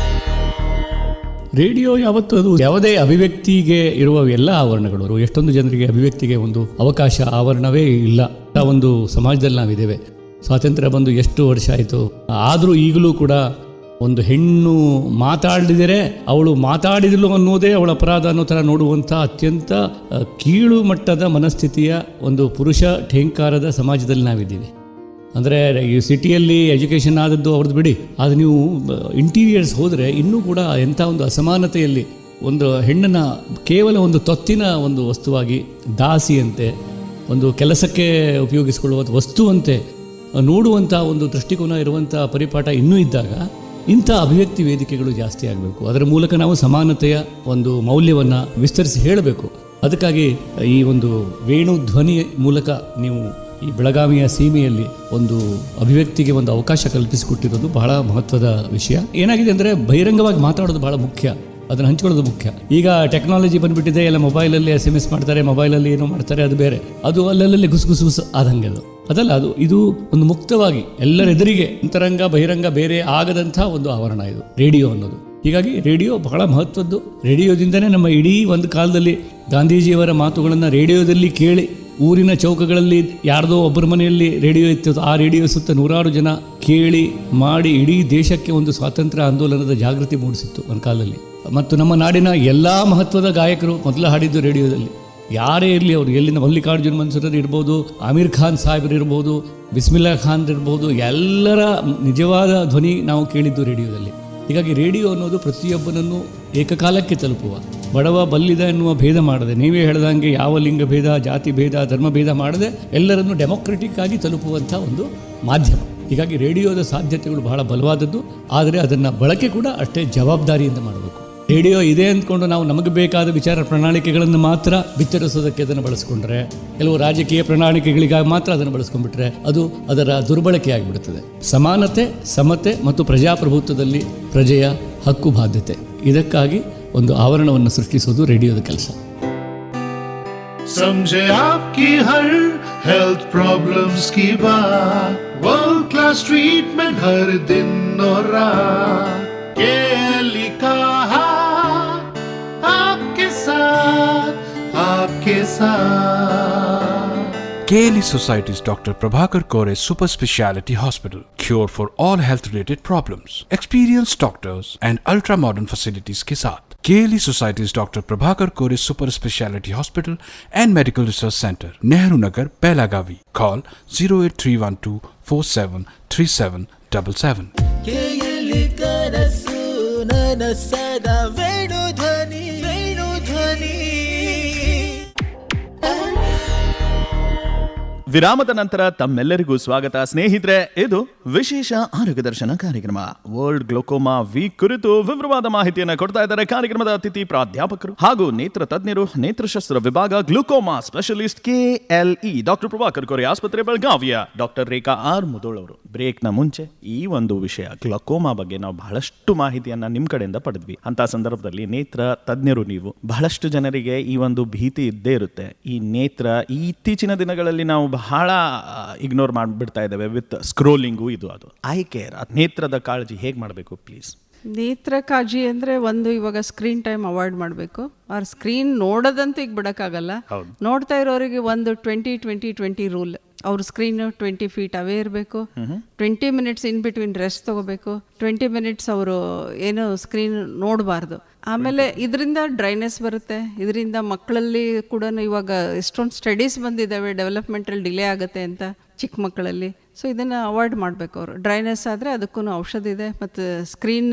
ರೇಡಿಯೋ ಯಾವತ್ತೂ ಅದು ಯಾವುದೇ ಅಭಿವ್ಯಕ್ತಿಗೆ ಇರುವ ಎಲ್ಲ ಆವರಣಗಳು, ಎಷ್ಟೊಂದು ಜನರಿಗೆ ಅಭಿವ್ಯಕ್ತಿಗೆ ಒಂದು ಅವಕಾಶ, ಆವರಣವೇ ಇಲ್ಲ. ಒಂದು ಸಮಾಜದಲ್ಲಿ ನಾವಿದ್ದೇವೆ. ಸ್ವಾತಂತ್ರ್ಯ ಬಂದು ಎಷ್ಟು ವರ್ಷ ಆಯಿತು, ಆದರೂ ಈಗಲೂ ಕೂಡ ಒಂದು ಹೆಣ್ಣು ಮಾತಾಡಿದರೆ ಅವಳು ಮಾತಾಡಿದಳು ಅನ್ನೋದೇ ಅವಳ ಅಪರಾಧ ಅನ್ನೋ ಥರ ನೋಡುವಂಥ ಅತ್ಯಂತ ಕೀಳು ಮಟ್ಟದ ಮನಸ್ಥಿತಿಯ ಒಂದು ಪುರುಷ ಠೇಂಕಾರದ ಸಮಾಜದಲ್ಲಿ ನಾವಿದ್ದೀವಿ. ಅಂದರೆ ಈ ಸಿಟಿಯಲ್ಲಿ ಎಜುಕೇಷನ್ ಆದದ್ದು ಅವ್ರದ್ದು ಬಿಡಿ, ಆದರೆ ನೀವು ಇಂಟೀರಿಯರ್ಸ್ ಹೋದರೆ ಇನ್ನೂ ಕೂಡ ಎಂಥ ಒಂದು ಅಸಮಾನತೆಯಲ್ಲಿ ಒಂದು ಹೆಣ್ಣನ್ನು ಕೇವಲ ಒಂದು ತೊತ್ತಿನ ಒಂದು ವಸ್ತುವಾಗಿ, ದಾಸಿಯಂತೆ, ಒಂದು ಕೆಲಸಕ್ಕೆ ಉಪಯೋಗಿಸಿಕೊಳ್ಳುವ ವಸ್ತುವಂತೆ ನೋಡುವಂಥ ಒಂದು ದೃಷ್ಟಿಕೋನ ಇರುವಂಥ ಪರಿಪಾಠ ಇನ್ನೂ ಇದ್ದಾಗ ಇಂಥ ಅಭಿವ್ಯಕ್ತಿ ವೇದಿಕೆಗಳು ಜಾಸ್ತಿ ಆಗಬೇಕು. ಅದರ ಮೂಲಕ ನಾವು ಸಮಾನತೆಯ ಒಂದು ಮೌಲ್ಯವನ್ನು ವಿಸ್ತರಿಸಿ ಹೇಳಬೇಕು. ಅದಕ್ಕಾಗಿ ಈ ಒಂದು ವೇಣು ಧ್ವನಿ ಮೂಲಕ ನೀವು ಈ ಬೆಳಗಾವಿಯ ಸೀಮೆಯಲ್ಲಿ ಒಂದು ಅಭಿವ್ಯಕ್ತಿಗೆ ಒಂದು ಅವಕಾಶ ಕಲ್ಪಿಸಿಕೊಟ್ಟಿರೋದು ಬಹಳ ಮಹತ್ವದ ವಿಷಯ. ಏನಾಗಿದೆ ಅಂದರೆ ಬಹಿರಂಗವಾಗಿ ಮಾತಾಡೋದು ಬಹಳ ಮುಖ್ಯ, ಅದನ್ನು ಹಂಚ್ಕೊಳ್ಳೋದು ಮುಖ್ಯ. ಈಗ ಟೆಕ್ನಾಲಜಿ ಬಂದುಬಿಟ್ಟಿದೆ, ಎಲ್ಲ ಮೊಬೈಲಲ್ಲಿ SMS ಮಾಡ್ತಾರೆ, ಮೊಬೈಲಲ್ಲಿ ಏನೋ ಮಾಡ್ತಾರೆ, ಅದು ಬೇರೆ. ಅದು ಅಲ್ಲಲ್ಲಿ ಗುಸು ಆದಂಗೆ ಅದಲ್ಲ. ಇದು ಒಂದು ಮುಕ್ತವಾಗಿ ಎಲ್ಲರೆದುರಿಗೆ ಅಂತರಂಗ ಬಹಿರಂಗ ಬೇರೆ ಆಗದಂಥ ಒಂದು ಆವರಣ ಇದು ರೇಡಿಯೋ ಅನ್ನೋದು. ಹೀಗಾಗಿ ರೇಡಿಯೋ ಬಹಳ ಮಹತ್ವದ್ದು. ರೇಡಿಯೋದಿಂದನೇ ನಮ್ಮ ಇಡೀ ಒಂದು ಕಾಲದಲ್ಲಿ ಗಾಂಧೀಜಿಯವರ ಮಾತುಗಳನ್ನು ರೇಡಿಯೋದಲ್ಲಿ ಕೇಳಿ, ಊರಿನ ಚೌಕಗಳಲ್ಲಿ ಯಾರ್ದೋ ಒಬ್ಬರ ಮನೆಯಲ್ಲಿ ರೇಡಿಯೋ ಇತ್ತು, ಆ ರೇಡಿಯೋ ಸುತ್ತ ನೂರಾರು ಜನ ಕೇಳಿ ಮಾಡಿ ಇಡೀ ದೇಶಕ್ಕೆ ಒಂದು ಸ್ವಾತಂತ್ರ್ಯ ಆಂದೋಲನದ ಜಾಗೃತಿ ಮೂಡಿಸಿತ್ತು ಒಂದು ಕಾಲದಲ್ಲಿ. ಮತ್ತು ನಮ್ಮ ನಾಡಿನ ಎಲ್ಲ ಮಹತ್ವದ ಗಾಯಕರು ಮೊದಲು ಹಾಡಿದ್ದು ರೇಡಿಯೋದಲ್ಲಿ. ಯಾರೇ ಇರಲಿ, ಅವರು ಎಲ್ಲಿಂದ ಮಲ್ಲಿಕಾರ್ಜುನ್ ಮನ್ಸೂರ್ ಇರ್ಬೋದು, ಆಮೀರ್ ಖಾನ್ ಸಾಹೇಬ್ರು ಇರ್ಬೋದು, ಬಿಸ್ಮಿಲ್ಲಾ ಖಾನ್ ಇರ್ಬೋದು, ಎಲ್ಲರ ನಿಜವಾದ ಧ್ವನಿ ನಾವು ಕೇಳಿದ್ದು ರೇಡಿಯೋದಲ್ಲಿ. ಹೀಗಾಗಿ ರೇಡಿಯೋ ಅನ್ನೋದು ಪ್ರತಿಯೊಬ್ಬನನ್ನು ಏಕಕಾಲಕ್ಕೆ ತಲುಪುವ, ಬಡವ ಬಲ್ಲಿದ ಎನ್ನುವ ಭೇದ ಮಾಡದೆ, ನೀವೇ ಹೇಳ್ದಂಗೆ ಯಾವ ಲಿಂಗ ಭೇದ, ಜಾತಿ ಭೇದ, ಧರ್ಮ ಭೇದ ಮಾಡದೆ ಎಲ್ಲರನ್ನು ಡೆಮೊಕ್ರೆಟಿಕ್ ಆಗಿ ತಲುಪುವಂಥ ಒಂದು ಮಾಧ್ಯಮ. ಹೀಗಾಗಿ ರೇಡಿಯೋದ ಸಾಧ್ಯತೆಗಳು ಬಹಳ ಬಲವಾದದ್ದು. ಆದರೆ ಅದನ್ನು ಬಳಕೆ ಕೂಡ ಅಷ್ಟೇ ಜವಾಬ್ದಾರಿಯಿಂದ ಮಾಡಬೇಕು. ರೇಡಿಯೋ ಇದೆ ಅಂದ್ಕೊಂಡು ನಾವು ನಮಗೆ ಬೇಕಾದ ವಿಚಾರ ಪ್ರಣಾಳಿಕೆಗಳನ್ನು ಮಾತ್ರ ಬಿತ್ತರಿಸೋದಕ್ಕೆ ಅದನ್ನು ಬಳಸ್ಕೊಂಡ್ರೆ, ಕೆಲವು ರಾಜಕೀಯ ಪ್ರಣಾಳಿಕೆಗಳಿಗಾಗಿ ಮಾತ್ರ ಅದನ್ನು ಬಳಸ್ಕೊಂಡ್ಬಿಟ್ರೆ ಅದು ಅದರ ದುರ್ಬಳಕೆ ಆಗಿಬಿಡುತ್ತದೆ. ಸಮಾನತೆ, ಸಮತೆ ಮತ್ತು ಪ್ರಜಾಪ್ರಭುತ್ವದಲ್ಲಿ ಪ್ರಜೆಯ ಹಕ್ಕು ಬಾಧ್ಯತೆ, ಇದಕ್ಕಾಗಿ ಒಂದು ಆವರಣವನ್ನು ಸೃಷ್ಟಿಸೋದು ರೇಡಿಯೋದ ಕೆಲಸ. समझे आपकी हर हेल्थ प्रॉब्लम्स की बात, वर्ल्ड क्लास ट्रीटमेंट हर दिन और रात, केली का हाथ आपके साथ, आपके साथ. KLE Society's Dr. Prabhakar Kore Super Speciality Hospital. Cure for all health related problems. Experienced doctors and ultra modern facilities के साथ. KLE Society's Dr. Prabhakar Kore Super Speciality Hospital and Medical Research Center, Nehru Nagar, Belagavi. Call 08312 473777. KLE ಕನಸು ನನಸದ ವೇಣುಧ್ವನಿ, ವೇಣುಧ್ವನಿ. ವಿರಾಮದ ನಂತರ ತಮ್ಮೆಲ್ಲರಿಗೂ ಸ್ವಾಗತ. ಸ್ನೇಹಿತರೆ, ಇದು ವಿಶೇಷ ಆರೋಗ್ಯ ದರ್ಶನ ಕಾರ್ಯಕ್ರಮ. ವರ್ಲ್ಡ್ ಗ್ಲೋಕೋಮಾ ವೀಕ್ ಕುರಿತು ವಿವರವಾದ ಮಾಹಿತಿಯನ್ನು ಕೊಡ್ತಾ ಇದ್ದಾರೆ ಕಾರ್ಯಕ್ರಮದ ಅತಿಥಿ ಪ್ರಾಧ್ಯಾಪಕರು ಹಾಗೂ ನೇತ್ರ ತಜ್ಞರು, ನೇತ್ರಶಸ್ತ್ರ ವಿಭಾಗ glaucoma specialist KLE doctor Prabhakar Kore ಆಸ್ಪತ್ರೆ ಬೆಳಗಾವಿಯ ಡಾಕ್ಟರ್ ರೇಖಾ ಆರ್ ಮುದೋಳ್ ಅವರು. ಬ್ರೇಕ್ನ ಮುಂಚೆ ಈ ಒಂದು ವಿಷಯ ಗ್ಲೋಕೋಮಾ ಬಗ್ಗೆ ನಾವು ಬಹಳಷ್ಟು ಮಾಹಿತಿಯನ್ನ ನಿಮ್ಮ ಕಡೆಯಿಂದ ಪಡೆದ್ವಿ. ಅಂತ ಸಂದರ್ಭದಲ್ಲಿ ನೇತ್ರ ತಜ್ಞರು ನೀವು, ಬಹಳಷ್ಟು ಜನರಿಗೆ ಈ ಒಂದು ಭೀತಿ ಇದ್ದೇ ಇರುತ್ತೆ. ಈ ನೇತ್ರ ಈ ಇತ್ತೀಚಿನ ದಿನಗಳಲ್ಲಿ ನಾವು ಬಹಳ ಇಗ್ನೋರ್ ಮಾಡಿಬಿಡ್ತಾ ಇದ್ದೇವೆ ವಿತ್ ಸ್ಕ್ರೋಲಿಂಗು, ಇದು ಅದು. ಐ ಕೇರ್, ನೇತ್ರದ ಕಾಳಜಿ ಹೇಗೆ ಮಾಡಬೇಕು ಪ್ಲೀಸ್? ನೇತ್ರ ಕಾಳಜಿ ಅಂದರೆ ಒಂದು, ಇವಾಗ ಸ್ಕ್ರೀನ್ ಟೈಮ್ ಅವಾಯ್ಡ್ ಮಾಡಬೇಕು. ಅವ್ರ ಸ್ಕ್ರೀನ್ ನೋಡೋದಂತೂ ಈಗ ಬಿಡೋಕ್ಕಾಗಲ್ಲ. ನೋಡ್ತಾ ಇರೋರಿಗೆ ಒಂದು 20-20-20 ರೂಲ್. ಅವ್ರ ಸ್ಕ್ರೀನ್ 20 feet ಅವೇ ಇರಬೇಕು. 20 minutes ಇನ್ ಬಿಟ್ವೀನ್ ರೆಸ್ಟ್ ತಗೋಬೇಕು. 20 minutes ಅವರು ಏನು ಸ್ಕ್ರೀನ್ ನೋಡಬಾರ್ದು. ಆಮೇಲೆ ಇದರಿಂದ ಡ್ರೈನೆಸ್ ಬರುತ್ತೆ. ಇದರಿಂದ ಮಕ್ಕಳಲ್ಲಿ ಕೂಡ ಇವಾಗ ಎಷ್ಟೊಂದು ಸ್ಟಡೀಸ್ ಬಂದಿದ್ದಾವೆ, ಡೆವಲಪ್ಮೆಂಟಲ್ಲಿ ಡಿಲೇ ಆಗುತ್ತೆ ಅಂತ ಚಿಕ್ಕ ಮಕ್ಕಳಲ್ಲಿ. ಸೊ ಇದನ್ನು ಅವಾಯ್ಡ್ ಮಾಡಬೇಕು ಅವರು. ಡ್ರೈನೆಸ್ ಆದರೆ ಅದಕ್ಕೂ ಔಷಧ ಇದೆ. ಮತ್ತು ಸ್ಕ್ರೀನ್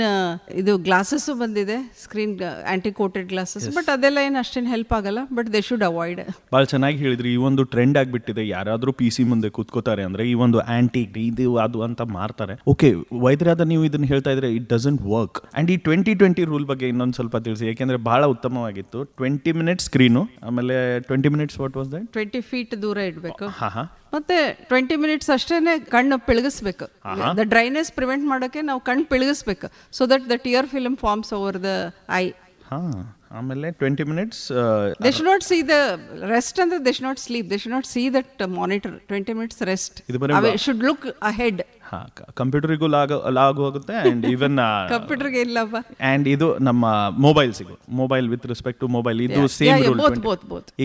ಇದು ಗ್ಲಾಸಸ್ಸು ಬಂದಿದೆ, ಸ್ಕ್ರೀನ್ ಆ್ಯಂಟಿಕೋಟೆಡ್ ಗ್ಲಾಸಸ್. ಬಟ್ ಅದೆಲ್ಲ ಏನು ಅಷ್ಟೇನು ಹೆಲ್ಪ್ ಆಗಲ್ಲ. But they should avoid. ಭಾಳ ಚೆನ್ನಾಗಿ ಹೇಳಿದ್ರಿ. ಈ ಒಂದು ಟ್ರೆಂಡ್ ಆಗಿಬಿಟ್ಟಿದೆ. ಯಾರಾದರೂ PC ಮುಂದೆ ಕೂತ್ಕೋತಾರೆ ಅಂದರೆ ಈ ಒಂದು ಆ್ಯಂಟಿ ಇದು ಅದು ಅಂತ ಮಾರ್ತಾರೆ. ಓಕೆ, ವೈದ್ಯರಾದ ನೀವು ಇದನ್ನು ಹೇಳ್ತಾ ಇದ್ರೆ ಇಟ್ ಡಸಂಟ್ ವರ್ಕ್. ಆ್ಯಂಡ್ ಈ 20-20 ರೂಲ್ ಬಗ್ಗೆ ಇನ್ನೊಂದು ಸ್ವಲ್ಪ ತಿಳಿಸಿ, ಯಾಕೆಂದರೆ ಭಾಳ ಉತ್ತಮವಾಗಿತ್ತು. 20 minutes ಸ್ಕ್ರೀನು, ಆಮೇಲೆ 20 minutes what was that? 20 feet ದೂರ ಇಡಬೇಕು. ಹಾಂ. ಮತ್ತೆ 20 minutes ಅಷ್ಟೇನೆ ಕಣ್ಣು ಪಿಳಗಿಸ್ಬೇಕು. ದ ಡ್ರೈನೆಸ್ ಪ್ರಿವೆಂಟ್ ಮಾಡೋಕ್ಕೆ ನಾವು ಕಣ್ಣು ಪಿಳಗಿಸ್ಬೇಕು. So that the tear film forms over the eye. ಆಮೇಲೆ 20 minutes they should not see the rest ಅಂದ್ರೆ they should not sleep. They should not see that monitor. 20 minutes rest. Should look ahead. ಕಂಪ್ಯೂಟರಿಗೂ ಲಾಗ್ ಹೋಗುತ್ತೆ ಆ್ಯಂಡ್ ಈವನ್ ಕಂಪ್ಯೂಟರ್ಗೆ ಇಲ್ಲಪ್ಪ. ಆ್ಯಂಡ್ ಇದು ನಮ್ಮ ಮೊಬೈಲ್ಸಿಗೂ, mobile with respect to mobile, ಇದು ಸೇಮ್ ರೂಲ್.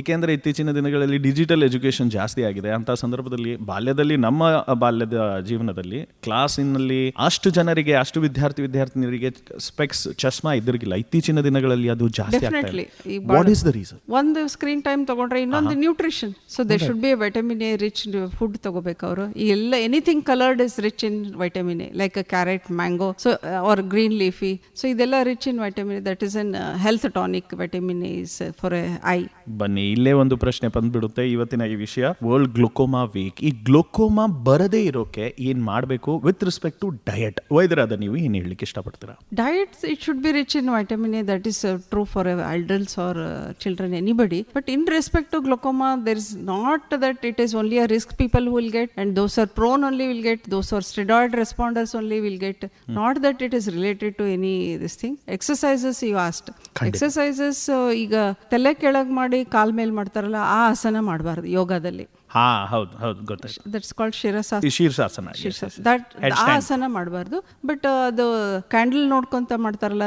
ಏಕೆಂದರೆ ಇತ್ತೀಚಿನ ದಿನಗಳಲ್ಲಿ ಡಿಜಿಟಲ್ ಎಜುಕೇಶನ್ ಜಾಸ್ತಿ ಆಗಿದೆ. ಅಂತ ಸಂದರ್ಭದಲ್ಲಿ ನಮ್ಮ ಬಾಲ್ಯದ ಜೀವನದಲ್ಲಿ ಕ್ಲಾಸಿನಲ್ಲಿ ಅಷ್ಟು ಜನರಿಗೆ, ಅಷ್ಟು ವಿದ್ಯಾರ್ಥಿನಿಯರಿಗೆ ಸ್ಪೆಕ್ಸ್, ಚಶ್ಮಾ ಇದ್ದಿರಲಿಲ್ಲ. ಇತ್ತೀಚಿನ ದಿನಗಳಲ್ಲಿ ಅದು ಜಾಸ್ತಿ ಆಗ್ತಾ ಇದೆ. What is the reason? ಒಂದು ಸ್ಕ್ರೀನ್ ಟೈಮ್ ತಗೊಂಡ್ರೆ ಇನ್ನೊಂದು nutrition. So they should be vitamin A rich food ತಗೋಬೇಕು ಅವರು. ಈ ಎಲ್ಲ anything coloured is rich in vitamin A, like a carrot, mango, so or green leafy. So idella rich in vitamin A. That is an health tonic. Vitamin A is for a eye. ಬನ್ನಿ, ಇಲ್ಲೇ ಒಂದು ಪ್ರಶ್ನೆ ಬಂದ್ಬಿಡುತ್ತೆ ಇವತ್ತಿನ ಈ ವಿಷಯ, ವರ್ಲ್ಡ್ ಗ್ಲುಕೋಮಾ ವೀಕ್. ಈ ಗ್ಲುಕೋಮಾ ಬರದೇ ಇರೋಕೆ ಏನ್ ಮಾಡಬೇಕು ವಿತ್ ರೆಸ್ಪೆಕ್ಟ್ ಟು ಡಯಟ್? ವೈದ್ಯರಾದ ನೀವು ಏನ್ ಹೇಳಲಿಕ್ಕೆ ಇಷ್ಟಪಡ್ತೀರಾ? Diet, it should be rich in vitamin A. That is true for adults or children, anybody. But in respect to glaucoma, there is not that it is only a risk people who will get, and those are prone only will get, those are steroid responders only will get. Not that it is related to any this thing. Exercises you asked. Exercises ಈಗ ತಲೆ ಕೆಳಗ್ ಮಾಡಿ ಕಾಲ್ ಮೇಲ್ ಮಾಡ್ತಾರಲ್ಲ, ಆ ಆಸನ ಮಾಡಬಾರ್ದು ಯೋಗದಲ್ಲಿ. ಹಾ, ಹೌದು ಗೊತ್ತಾಯ್ತು. That's called Sirsasana. Shirshasana. That ಆ ಆಸನ ಮಾಡಬಾರ್ದು. ಬಟ್ ಅದು ಕ್ಯಾಂಡಲ್ ನೋಡ್ಕೊಂತ ಮಾಡ್ತಾರಲ್ಲ,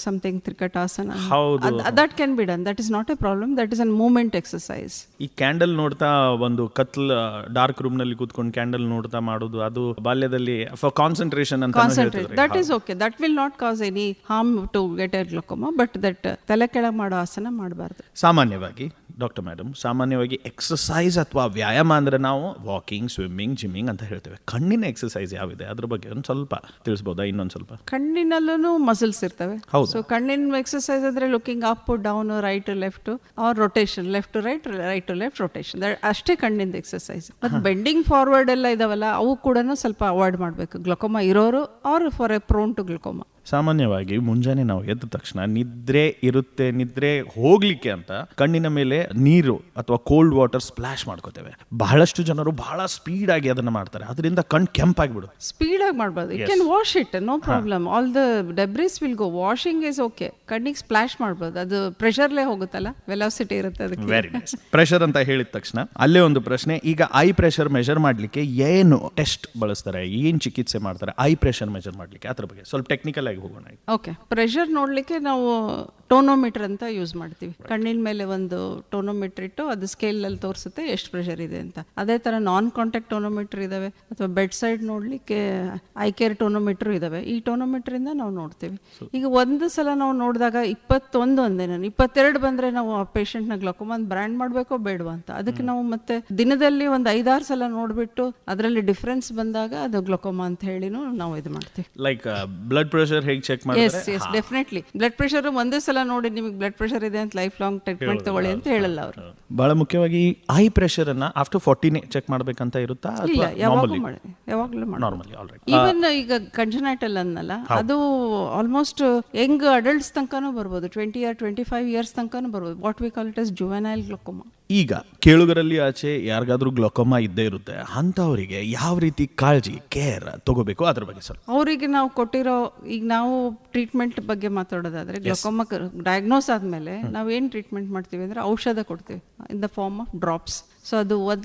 something Trikatasana, that can be done. That is not a problem. That is a movement exercise. ಈ ಕ್ಯಾಂಡಲ್ ನೋಡ್ತಾ ಒಂದು ಡಾರ್ಕ್ ರೂಮ್ ನಲ್ಲಿ ಕೂತ್ಕೊಂಡು ಕ್ಯಾಂಡಲ್ ನೋಡ್ತಾ ಮಾಡೋದು, ಅದು ಬಾಲ್ಯದಲ್ಲಿ ಫಾರ್ ಕಾನ್ಸಂಟ್ರೇಷನ್ ಅಂತ ಹೇಳ್ತಿದ್ರು. That is okay. That will not cause any harm to get a glaucoma. But that ತಲೆ ಕೆಳಗೆ ಮಾಡೋ ಆಸನ ಮಾಡಬಾರ್ದು. ಸಾಮಾನ್ಯವಾಗಿ ಡಾಕ್ಟರ್ ಮೇಡಮ್, ಸಾಮಾನ್ಯವಾಗಿ ಎಕ್ಸಸೈಸ್ ಅಥವಾ ವ್ಯಾಯಾಮ ಅಂದ್ರೆ ನಾವು ವಾಕಿಂಗ್, ಸ್ವಿಮ್ಮಿಂಗ್, ಜಿಮ್ಮಿಂಗ್ ಅಂತ ಹೇಳ್ತೇವೆ. ಕಣ್ಣಿನ ಎಕ್ಸಸೈಸ್ ಯಾವಿದೆ ಅದ್ರ ಬಗ್ಗೆ ಒಂದು ಸ್ವಲ್ಪ ತಿಳಿಸ್ಬೋದಾ? ಇನ್ನೊಂದು ಸ್ವಲ್ಪ. ಕಣ್ಣಿನಲ್ಲೂ ಮಸಲ್ಸ್ ಇರ್ತವೆ. ಸೊ ಕಣ್ಣಿನ ಎಕ್ಸಸೈಸ್ ಅಂದ್ರೆ looking up, down, right to left, or rotation, left to right, right to left, rotation, ಅಷ್ಟೇ ಕಣ್ಣಿಂದ ಎಕ್ಸಸೈಸ್. ಮತ್ತೆ ಬೆಂಡಿಂಗ್ ಫಾರ್ವರ್ಡ್ ಎಲ್ಲ ಇದಾವಲ್ಲ, ಅವು ಕೂಡ ಸ್ವಲ್ಪ ಅವಾಯ್ಡ್ ಮಾಡಬೇಕು ಗ್ಲುಕೋಮಾ ಇರೋರು, or for a prone to glaucoma. ಸಾಮಾನ್ಯವಾಗಿ ಮುಂಜಾನೆ ನಾವು ಎದ್ದ ತಕ್ಷಣ ನಿದ್ರೆ ಇರುತ್ತೆ, ನಿದ್ರೆ ಹೋಗ್ಲಿಕ್ಕೆ ಅಂತ ಕಣ್ಣಿನ ಮೇಲೆ ನೀರು ಅಥವಾ ಕೋಲ್ಡ್ ವಾಟರ್ ಸ್ಪ್ಲಾಶ್ ಮಾಡ್ಕೋತೇವೆ. ಬಹಳಷ್ಟು ಜನರು ಬಹಳ ಸ್ಪೀಡ್ ಆಗಿ ಅದನ್ನ ಮಾಡ್ತಾರೆ, ಅದರಿಂದ ಕಣ್ ಕೆಂಪಾಗಿಬಿಡುತ್ತೆ. ಸ್ಪೀಡ್ ಆಗಿ ಮಾಡಬಾರ್ದು. You can wash it, no problem. All the debris will go. Washing is okay. ಕಣ್ಣಿಗೆ ಸ್ಪ್ಲಾಶ್ ಮಾಡ್ಬೋದು, ಅದು ಪ್ರೆಷರ್ಲೇ ಹೋಗುತ್ತಲ್ಲ, ವೆಲಾಸಿಟಿ ಇರುತ್ತೆ ಅದಕ್ಕೆ. Very nice. ಪ್ರೆಷರ್ ಅಂತ ಹೇಳಿದ ತಕ್ಷಣ ಅಲ್ಲೇ ಒಂದು ಪ್ರಶ್ನೆ. ಈಗ ಐ ಪ್ರೆಷರ್ ಮೆಜರ್ ಮಾಡ್ಲಿಕ್ಕೆ ಏನು ಟೆಸ್ಟ್ ಬಳಸ್ತಾರೆ, ಏನ್ ಚಿಕಿತ್ಸೆ ಮಾಡ್ತಾರೆ ಐ ಪ್ರೆಷರ್ ಮೆಜರ್ ಮಾಡ್ಲಿಕ್ಕೆ? ಅದ್ರ ಬಗ್ಗೆ ಸ್ವಲ್ಪ ಟೆಕ್ನಿಕಲ್ ಆಗಿ ಹೋಗೋಣ. ಓಕೆ, ಪ್ರೆಷರ್ ನೋಡ್ಲಿಕ್ಕೆ ನಾವು ಟೋನೋಮೀಟರ್ ಅಂತ ಯೂಸ್ ಮಾಡ್ತೀವಿ. ಕಣ್ಣಿನ ಮೇಲೆ ಒಂದು ಟೋನೋಮೀಟರ್ ಇಟ್ಟು ಅದು ಸ್ಕೇಲ್ ಅಲ್ಲಿ ತೋರಿಸುತ್ತೆ ಎಷ್ಟು ಪ್ರೆಷರ್ ಇದೆ ಅಂತ. ಅದೇ ತರ ನಾನ್ ಕಾಂಟ್ಯಾಕ್ಟ್ ಟೋನೋಮೀಟರ್ ಇದಾವೆ, ಅಥವಾ ಬೆಡ್ ಸೈಡ್ ನೋಡ್ಲಿಕ್ಕೆ ಐ ಕೇರ್ ಟೋನೋಮೀಟರ್ ಇದಾವೆ. ಈ ಟೋನೋಮೀಟರ್ ಇಂದ ನಾವು ನೋಡ್ತೀವಿ. ಈಗ ಒಂದು ಸಲ ನಾವು ನೋಡಿದಾಗ 21 ಒಂದೇ, ನಾನು 22 ಬಂದ್ರೆ ನಾವು ಆ ಪೇಷಂಟ್ ನ ಗ್ಲುಕೋಮಾ ಬ್ರ್ಯಾಂಡ್ ಮಾಡ್ಬೇಕೋ ಬೇಡವಾ ಅಂತ. ಅದಕ್ಕೆ ನಾವು ಮತ್ತೆ ದಿನದಲ್ಲಿ ಒಂದು 5-6 ಸಲ ನೋಡ್ಬಿಟ್ಟು ಅದರಲ್ಲಿ ಡಿಫ್ರೆನ್ಸ್ ಬಂದಾಗ ಅದು ಗ್ಲುಕೋಮಾ ಅಂತ ಹೇಳಿನೂ ನಾವು ಇದು ಮಾಡ್ತೀವಿ. ಲೈಕ್ ಬ್ಲಡ್ ಪ್ರೆಷರ್ ಹೇಗೆ ಚೆಕ್ ಮಾಡ್ತಾರೆ? Yes, definitely. ಬ್ಲಡ್ ಪ್ರೆಷರ್ ಒಂದೇ ಸಲ ನೋಡಿ ನಿಮಗೆ ಬ್ಲಡ್ ಪ್ರೆಷರ್ ಇದೆ ಅಂತ ಲೈಫ್ ಲಾಂಗ್ ಟ್ರೀಟ್ಮೆಂಟ್ ತಗೊಳ್ಳಿ ಅಂತ ಹೇಳಲ್ಲ ಅವರು. ಬಹಳ ಮುಖ್ಯವಾಗಿ ಐ ಪ್ರೆಷರ್ ಅನ್ನ ಆಫ್ಟರ್ 40 ಚೆಕ್ ಮಾಡ್ಬೇಕಂತ ಇರುತ್ತಾ? ಇಲ್ಲ, ಯಾವಾಗಲೂ ನಾರ್ಮಲಿ. ಈವನ್ ಈಗ ಕಂಜನೈಟಲ್ ಅನ್ನಲ್ಲ, ಅದು ಆಲ್ಮೋಸ್ಟ್ ಯಂಗ್ ಅಡಲ್ಟ್ಸ್ ತನಕನೂ ಬರ್ಬೋದು, 20 or 25 years ತನಕನೂ ಬರ್ಬೋದು. What we call it as juvenile glaucoma. ಈಗ ಕೇಳುಗರಲ್ಲಿ ಆಚೆ ಯಾರಿಗಾದ್ರೂ ಗ್ಲುಕೋಮಾ ಇದ್ದೇ ಇರುತ್ತೆ, ಅಂತವರಿಗೆ ಯಾವ ರೀತಿ ಕಾಳಜಿ, ಕೇರ್ ತಗೋಬೇಕು ಅದ್ರ ಬಗ್ಗೆ ಸ್ವಲ್ಪ. ಅವರಿಗೆ ನಾವು ಕೊಟ್ಟಿರೋ, ಈಗ ನಾವು ಟ್ರೀಟ್ಮೆಂಟ್ ಬಗ್ಗೆ ಮಾತಾಡೋದಾದ್ರೆ, ಗ್ಲುಕೋಮಾ ಡಯಾಗ್ನೋಸ್ ಆದ್ಮೇಲೆ ನಾವು ಏನ್ ಟ್ರೀಟ್ಮೆಂಟ್ ಮಾಡ್ತೀವಿ ಅಂದ್ರೆ ಔಷಧ ಕೊಡ್ತೀವಿ in the form of drops. So ಅದು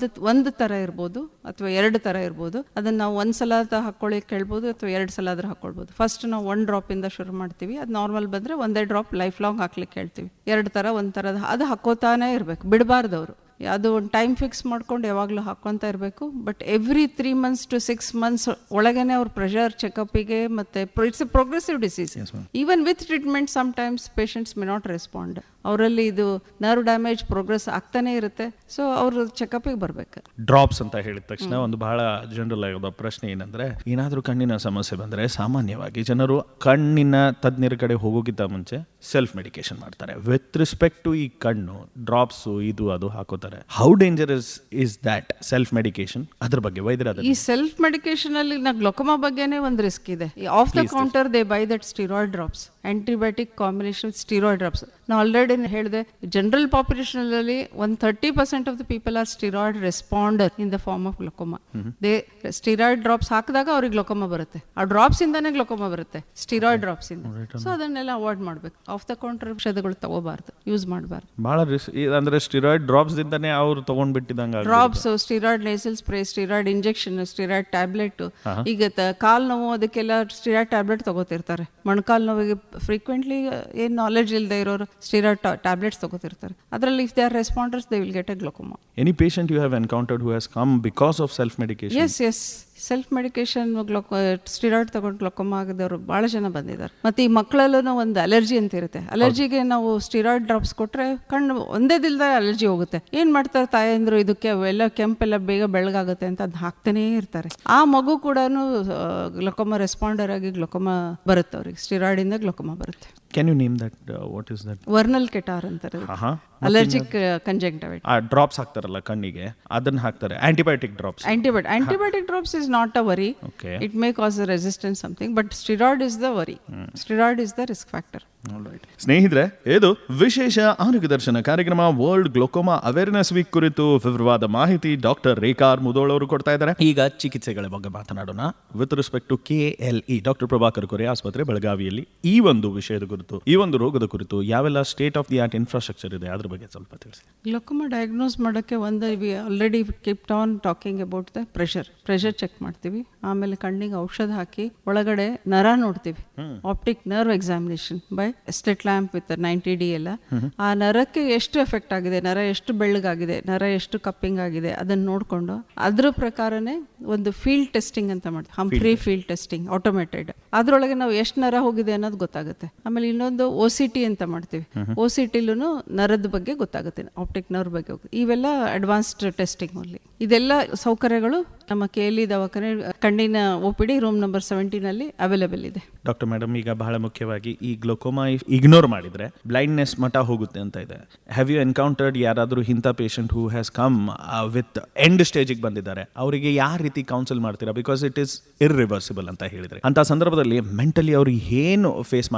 ಒಂದು ತರ ಇರ್ಬೋದು ಅಥವಾ 2 ತರ ಇರ್ಬೋದು. ಅದನ್ನ ನಾವು ಒಂದ್ಸಲ ಹಾಕೊಳ್ಳಿ ಕೇಳ್ಬೋದು ಅಥವಾ 2 ಸಲ ಆದ್ರೂ ಹಾಕೊಳ್ಬೋದು. ಫಸ್ಟ್ ನಾವು 1 ಡ್ರಾಪ್ ಇಂದ ಶುರು ಮಾಡ್ತೀವಿ. ಅದು ನಾರ್ಮಲ್ ಬಂದ್ರೆ ಒಂದೇ ಡ್ರಾಪ್ ಲೈಫ್ ಲಾಂಗ್ ಹಾಕ್ಲಿಕ್ಕೆ ಹೇಳ್ತೀವಿ. 2 ತರ, ಒಂದ್ ತರದ ಅದು ಹಾಕೋತಾನೆ ಇರ್ಬೇಕು, ಬಿಡಬಾರ್ದು ಅವರು. ಅದು ಒಂದು ಟೈಮ್ ಫಿಕ್ಸ್ ಮಾಡ್ಕೊಂಡು ಯಾವಾಗಲೂ ಹಾಕ್ಕೊಂತ ಇರಬೇಕು. But every 3 months to 6 months ಒಳಗೇನೆ ಅವ್ರ ಪ್ರೆಷರ್ ಚೆಕಪ್ಪಿಗೆ, ಮತ್ತೆ it's a progressive disease. Even with treatment sometimes patients may not respond. ಅವರಲ್ಲಿ ಇದು ನರ್ವ್ ಡ್ಯಾಮೇಜ್ ಪ್ರೋಗ್ರೆಸ್ ಆಗ್ತಾನೆ ಇರುತ್ತೆ. ಸೊ ಅವರು ಚೆಕಪ್ಪಿಗೆ ಬರ್ಬೇಕು. ಡ್ರಾಪ್ಸ್ ಅಂತ ಹೇಳಿದ ತಕ್ಷಣ ಒಂದು ಬಹಳ ಜನರಲ್ ಆಗೋದ ಪ್ರಶ್ನೆ ಏನಂದ್ರೆ, ಏನಾದ್ರೂ ಕಣ್ಣಿನ ಸಮಸ್ಯೆ ಬಂದ್ರೆ ಸಾಮಾನ್ಯವಾಗಿ ಜನರು ಕಣ್ಣಿನ ತಜ್ಞರ ಕಡೆ ಹೋಗೋಕ್ಕಿಂತ ಮುಂಚೆ ಸೆಲ್ಫ್ ಮೆಡಿಕೇಶನ್ ಮಾಡ್ತಾರೆ. ವಿತ್ ರಿಸ್ಪೆಕ್ಟ್ ಟು ಈ ಕಣ್ಣು ಡ್ರಾಪ್ಸ್ ಇದು ಅದು ಹಾಕೋತಾರೆ. How dangerous is that self medication? ಅದ್ರ ಬಗ್ಗೆ ವೈದ್ಯರಾದ ಈ ಸೆಲ್ಫ್ ಮೆಡಿಕೇಶನ್ ಅಲ್ಲಿ ಗ್ಲುಕೋಮಾ ಬಗ್ಗೆನೇ ಒಂದು ರಿಸ್ಕ್ ಇದೆ. Off the counter they buy that steroid drops, antibiotic combination steroid drops. ನಾವು ಆಲ್ರೆಡಿ ಹೇಳಿದೆ, ಜನರಲ್ ಪಾಪ್ಯುಲೇಷನ್ ಅಲ್ಲಿ 30% of the people are steroid responder in the form of glaucoma. They steroid drops ಹಾಕಿದಾಗ ಅವ್ರಿಗೆ ಗ್ಲುಕೋಮಾ ಬರುತ್ತೆ. ಆ ಡ್ರಾಪ್ಸ್ ಇಂದಾನೆ ಗ್ಲುಕೋಮಾ ಬರುತ್ತೆ, ಸ್ಟಿರಾಯ್ಡ್ ಡ್ರಾಪ್ಸ್ ಇಂದ. ಸೊ ಅದನ್ನೆಲ್ಲ ಅವಾಯ್ಡ್ ಮಾಡ್ಬೇಕು. ಆಫ್ ದ ಕೌಂಟರ್ ಔಷಧಗಳು ತಗೋಬಾರ್ದು, ಯೂಸ್ ಮಾಡಬಾರ್ದು. ಬಹಳ ರಿಸ್ಕ್ ಅಂದ್ರೆ ಸ್ಟಿರಾಯ್ಡ್ ಡ್ರಾಪ್ಸ್ ದಿಂದಾನೆ ಅವ್ರು ತಗೊಂಡ್ಬಿಟ್ಟಿದಂಗ. Drops, steroid nasal spray, steroid injection, steroid tablet. ಈಗ ಕಾಲ್ ನೋವು ಅದಕ್ಕೆಲ್ಲ ಸ್ಟಿರಾಯ್ಡ್ ಟ್ಯಾಬ್ಲೆಟ್ ತಗೋತಿರ್ತಾರೆ. ಮೊಣಕಾಲ್ ನೋವಿಗೆ ಫ್ರೀಕ್ವೆಂಟ್ಲಿ ಏನ್ ನಾಲೆಡ್ಜ್ ಇಲ್ಲದೆ ಇರೋರು ಸ್ಟಿರಾಯ್ಡ್ ಟ್ಯಾಬ್ಲೆಟ್ಸ್ ತಗೋತಿರ್ತಾರೆ. ಅದರಲ್ಲಿ if they are responders they will get a glaucoma. Any patient you have encountered who has come because of self medication? Yes, self medication steroid ತಗೊಂಡು ಗ್ಲುಕೋಮಾ ಆಗಿದವರು ಬಹಳ ಜನ ಬಂದಿದ್ದಾರೆ. ಮತ್ತೆ ಈ ಮಕ್ಕಳಲ್ಲೂ ಒಂದು ಅಲರ್ಜಿ ಅಂತ ಇರುತ್ತೆ. ಅಲರ್ಜಿಗೆ ನಾವು ಸ್ಟಿರಾಯ್ಡ್ ಡ್ರಾಪ್ಸ್ ಕೊಟ್ರೆ ಕಣ್ಣು ಒಂದೇ ದಿನದ ಅಲರ್ಜಿ ಹೋಗುತ್ತೆ. ಏನ್ ಮಾಡ್ತಾರೆ ತಾಯಂದ್ರು, ಇದಕ್ಕೆ ಎಲ್ಲ ಕೆಂಪೆಲ್ಲ ಬೇಗ ಬೆಳಗಾಗುತ್ತೆ ಅಂತ ಅದ್ ಹಾಕ್ತಾನೇ ಇರ್ತಾರೆ. ಆ ಮಗು ಕೂಡ ಗ್ಲುಕೋಮಾ ರೆಸ್ಪಾಂಡರ್ ಆಗಿ ಗ್ಲುಕೋಮಾ ಬರುತ್ತೆ, ಅವ್ರಿಗೆ ಸ್ಟಿರಾಯ್ಡ್ ಇಂದ ಗ್ಲುಕೋಮಾ ಬರುತ್ತೆ. Can you name that, what is that? Vernal catarrh ಅಂತಾರೆ, ಅಲರ್ಜಿಕ್ ಕಂಜಂಕ್ಟಿವಿಟಿಸ್. ಡ್ರಾಪ್ಸ್ ಹಾಕ್ತಾರಲ್ಲ ಕಣ್ಣಿಗೆ, ಅದನ್ನ ಹಾಕ್ತಾರೆ, antibiotic drops. Antibiotic drops is not a worry. Okay. It may cause a resistance something, but steroid is the worry. Steroid is the risk factor. ಸ್ನೇಹಿತರೆ, ಇದು ವಿಶೇಷ ಆರೋಗ್ಯ ದರ್ಶನ ಕಾರ್ಯಕ್ರಮ ವರ್ಲ್ಡ್ ಗ್ಲೋಕೋಮಾ ಅವೇರ್ನೆಸ್ ವೀಕ್ ಕುರಿತು ವಿವರವಾದ ಮಾಹಿತಿ ಡಾಕ್ಟರ್ ರೇಖಾ ಮುದೋಳ್ ಅವರು ಕೊಡ್ತಾ ಇದ್ದಾರೆ. ಈಗ ಚಿಕಿತ್ಸೆಗಳ ಬಗ್ಗೆ ಮಾತನಾಡೋಣ. With respect to KLE, doctor Prabhakar Kore ಆಸ್ಪತ್ರೆ ಬೆಳಗಾವಿಯಲ್ಲಿ ಈ ಒಂದು ವಿಷಯದ ಕುರಿತು, ಈ ಒಂದು ರೋಗದ ಕುರಿತು ಯಾವೆಲ್ಲ state of the art infrastructure ಇದೆ ಅದ್ರ ಬಗ್ಗೆ ಸ್ವಲ್ಪ ತಿಳಿಸಿ. ಗ್ಲೋಕೋಮಾ ಡಯಾಗ್ನೋಸ್ ಮಾಡೋಕ್ಕೆ we already kept on talking about the pressure check ಮಾಡ್ತೀವಿ. ಆಮೇಲೆ ಕಣ್ಣಿಗೆ ಔಷಧ ಹಾಕಿ ಒಳಗಡೆ ನರ ನೋಡ್ತೀವಿ, optic nerve examination by slit lamp with 90D ಎಲ್ಲ. ಆ ನರಕ್ಕೆ ಎಷ್ಟು ಎಫೆಕ್ಟ್ ಆಗಿದೆ, ನರ ಎಷ್ಟು ಬೆಳ್ಳಗಾಗಿದೆ, ನರ ಎಷ್ಟು ಕಪ್ಪಿಂಗ್ ಆಗಿದೆ, ಅದನ್ನ ನೋಡ್ಕೊಂಡು ಅದ್ರ ಪ್ರಕಾರನೇ ಒಂದು ಫೀಲ್ಡ್ ಟೆಸ್ಟಿಂಗ್ ಅಂತ ಮಾಡ್ತೀವಿ, ಹಂಫ್ರಿ ಫೀಲ್ಡ್ ಟೆಸ್ಟಿಂಗ್ ಆಟೋಮೇಟೆಡ್. ಅದ್ರೊಳಗೆ ನಾವು ಎಷ್ಟು ನರ ಹೋಗಿದೆ ಅನ್ನೋದು ಗೊತ್ತಾಗುತ್ತೆ. ಆಮೇಲೆ ಇನ್ನೊಂದು OCT ಅಂತ ಮಾಡ್ತೀವಿ, OCTಲೂ ನರದ ಬಗ್ಗೆ ಗೊತ್ತಾಗುತ್ತೆ, ಆಪ್ಟಿಕ್ ನರ್ವ್ ಬಗ್ಗೆ ಹೋಗುತ್ತೆ. ಇವೆಲ್ಲ ಅಡ್ವಾನ್ಸ್ಡ್ ಟೆಸ್ಟಿಂಗ್ ಅಲ್ಲಿ. ಇದೆಲ್ಲ ಸೌಕರ್ಯಗಳು ನಮ್ಮ KLE ದವಾಖಾನೆ ಕಣ್ಣಿನ OPD ರೂಮ್ ನಂಬರ್ 17 ಅವೈಲೇಬಲ್ ಇದೆ. ಡಾಕ್ಟರ್ ಮೇಡಮ್, ಈಗ ಬಹಳ ಮುಖ್ಯವಾಗಿ ಈ ಗ್ಲೋಕೋಮಾ ಇಗ್ನೋರ್ ಮಾಡಿದ್ರೆ ಬ್ಲೈಂಡ್ನೆಸ್ ಮಟ್ಟ ಹೋಗುತ್ತೆ ಅಂತ ಇದೆ. ಹ್ಯಾವ್ ಯು ಎನ್ಕೌಂಟರ್ಡ್ ಯಾರಾದರೂ ಇಂಥ patient who has come with end ಸ್ಟೇಜಿಗೆ ಬಂದಿದ್ದಾರೆ, ಅವರಿಗೆ ಯಾವ ರೀತಿ ಕೌನ್ಸಿಲ್ ಮಾಡ್ತೀರಾ? ಬಿಕಾಸ್ ಇಟ್ ಈಸ್ ಇರ್ರಿವರ್ಸಿಬಲ್ ಅಂತ ಹೇಳಿದ್ರೆ, ಅಂತ ಸಂದರ್ಭದಲ್ಲಿ ಮೆಂಟಲಿ ಅವರು ಏನು ಫೇಸ್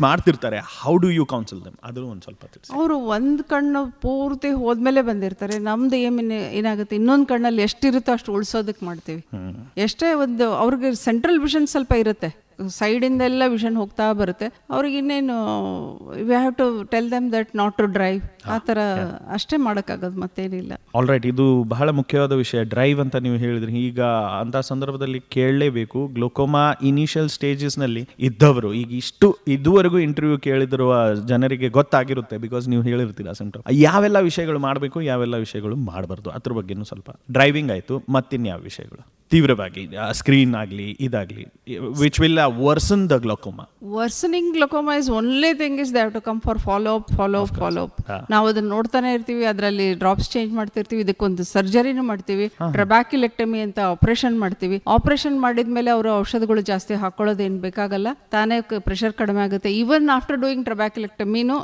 ಮಾಡ್ತಿರ್ತಾರೆ, ಹೌ ಡು ಯು ಕೌನ್ಸಿಲ್ ದಮ್? ಅದು ಒಂದು ಸ್ವಲ್ಪ ತಿಳಿಸಿ. ಅವರು ಒಂದು ಕಣ್ಣು ಪೂರ್ತಿ ಹೋದ್ಮೇಲೆ ಬಂದಿರ್ತಾರೆ. ನಮ್ದು ಏನಾಗುತ್ತೆ, ಇನ್ನೊಂದು ಕಣ್ಣಲ್ಲಿ ಎಷ್ಟಿರುತ್ತೋ ಅಷ್ಟು ಉಳಿಸೋದಕ್ಕೆ ಮಾಡ್ತೀವಿ. ಎಷ್ಟೇ ಒಂದು ಅವ್ರಿಗೆ ಸೆಂಟ್ರಲ್ ವಿಷನ್ ಸ್ವಲ್ಪ ಇರುತ್ತೆ, ಸೈಡಿಂದೆಲ್ಲ ವಿಷನ್ ಹೋಗ್ತಾ ಬರುತ್ತೆ. ಅವ್ರಿಗೆ ಇನ್ನೇನು we have to tell them that not to drive, ಆ ಥರ ಅಷ್ಟೇ ಮಾಡೋಕ್ಕಾಗೋದು, ಮತ್ತೇನಿಲ್ಲ. ಆಲ್ ರೈಟ್, ಇದು ಬಹಳ ಮುಖ್ಯವಾದ ವಿಷಯ, ಡ್ರೈವ್ ಅಂತ ನೀವು ಹೇಳಿದ್ರಿ. ಈಗ ಅಂತ ಸಂದರ್ಭದಲ್ಲಿ ಕೇಳಲೇಬೇಕು, ಗ್ಲೋಕೋಮಾ ಇನಿಷಿಯಲ್ ಸ್ಟೇಜಸ್ನಲ್ಲಿ ಇದ್ದವರು ಈಗ ಇದುವರೆಗೂ ಇಂಟರ್ವ್ಯೂ ಕೇಳಿದಿರುವ ಜನರಿಗೆ ಗೊತ್ತಾಗಿರುತ್ತೆ, ಬಿಕಾಸ್ ನೀವು ಹೇಳಿರ್ತೀರ ಸಿಂಪ್ಟಮ್, ಯಾವೆಲ್ಲ ವಿಷಯಗಳು ಮಾಡಬೇಕು, ಯಾವೆಲ್ಲ ವಿಷಯಗಳು ಮಾಡಬಾರ್ದು, ಅದ್ರ ಬಗ್ಗೆನೂ ಸ್ವಲ್ಪ. ಡ್ರೈವಿಂಗ್ ಆಯಿತು, ಮತ್ತಿನ್ಯಾವ ವಿಷಯಗಳು ತೀವ್ರವಾಗಿ ಸ್ಕ್ರೀನ್ ಆಗಲಿ ಇದಾಗಲಿ which will worsen the glaucoma? Worsening glaucoma is only thing is they have to come for follow up. ನಾವು ಅದನ್ನ ನೋಡ್ತಾನೆ ಇರ್ತೀವಿ, ಅದರಲ್ಲಿ ಡ್ರಾಪ್ಸ್ ಚೇಂಜ್ ಮಾಡ್ತಿರ್ತೀವಿ, ಇದಕ್ಕೊಂದು ಸರ್ಜರಿನೂ ಮಾಡ್ತೀವಿ, ಟ್ರಬ್ಯಾಕ್ಯುಲೆಕ್ಟಮಿ ಅಂತ ಆಪರೇಷನ್ ಮಾಡ್ತೀವಿ. ಆಪರೇಷನ್ ಮಾಡಿದ್ಮೇಲೆ ಅವರು ಔಷಧಗಳು ಜಾಸ್ತಿ ಹಾಕೊಳ್ಳೋದೇನು ಬೇಕಾಗಲ್ಲ, ತಾನೇ ಪ್ರೆಷರ್ ಕಡಿಮೆ ಆಗುತ್ತೆ. ಈವನ್ ಆಫ್ಟರ್ ಡೂಯಿಂಗ್ ಟ್ರಬ್ಯಾಕ್ಯುಲೆಕ್ಟಮಿನೂ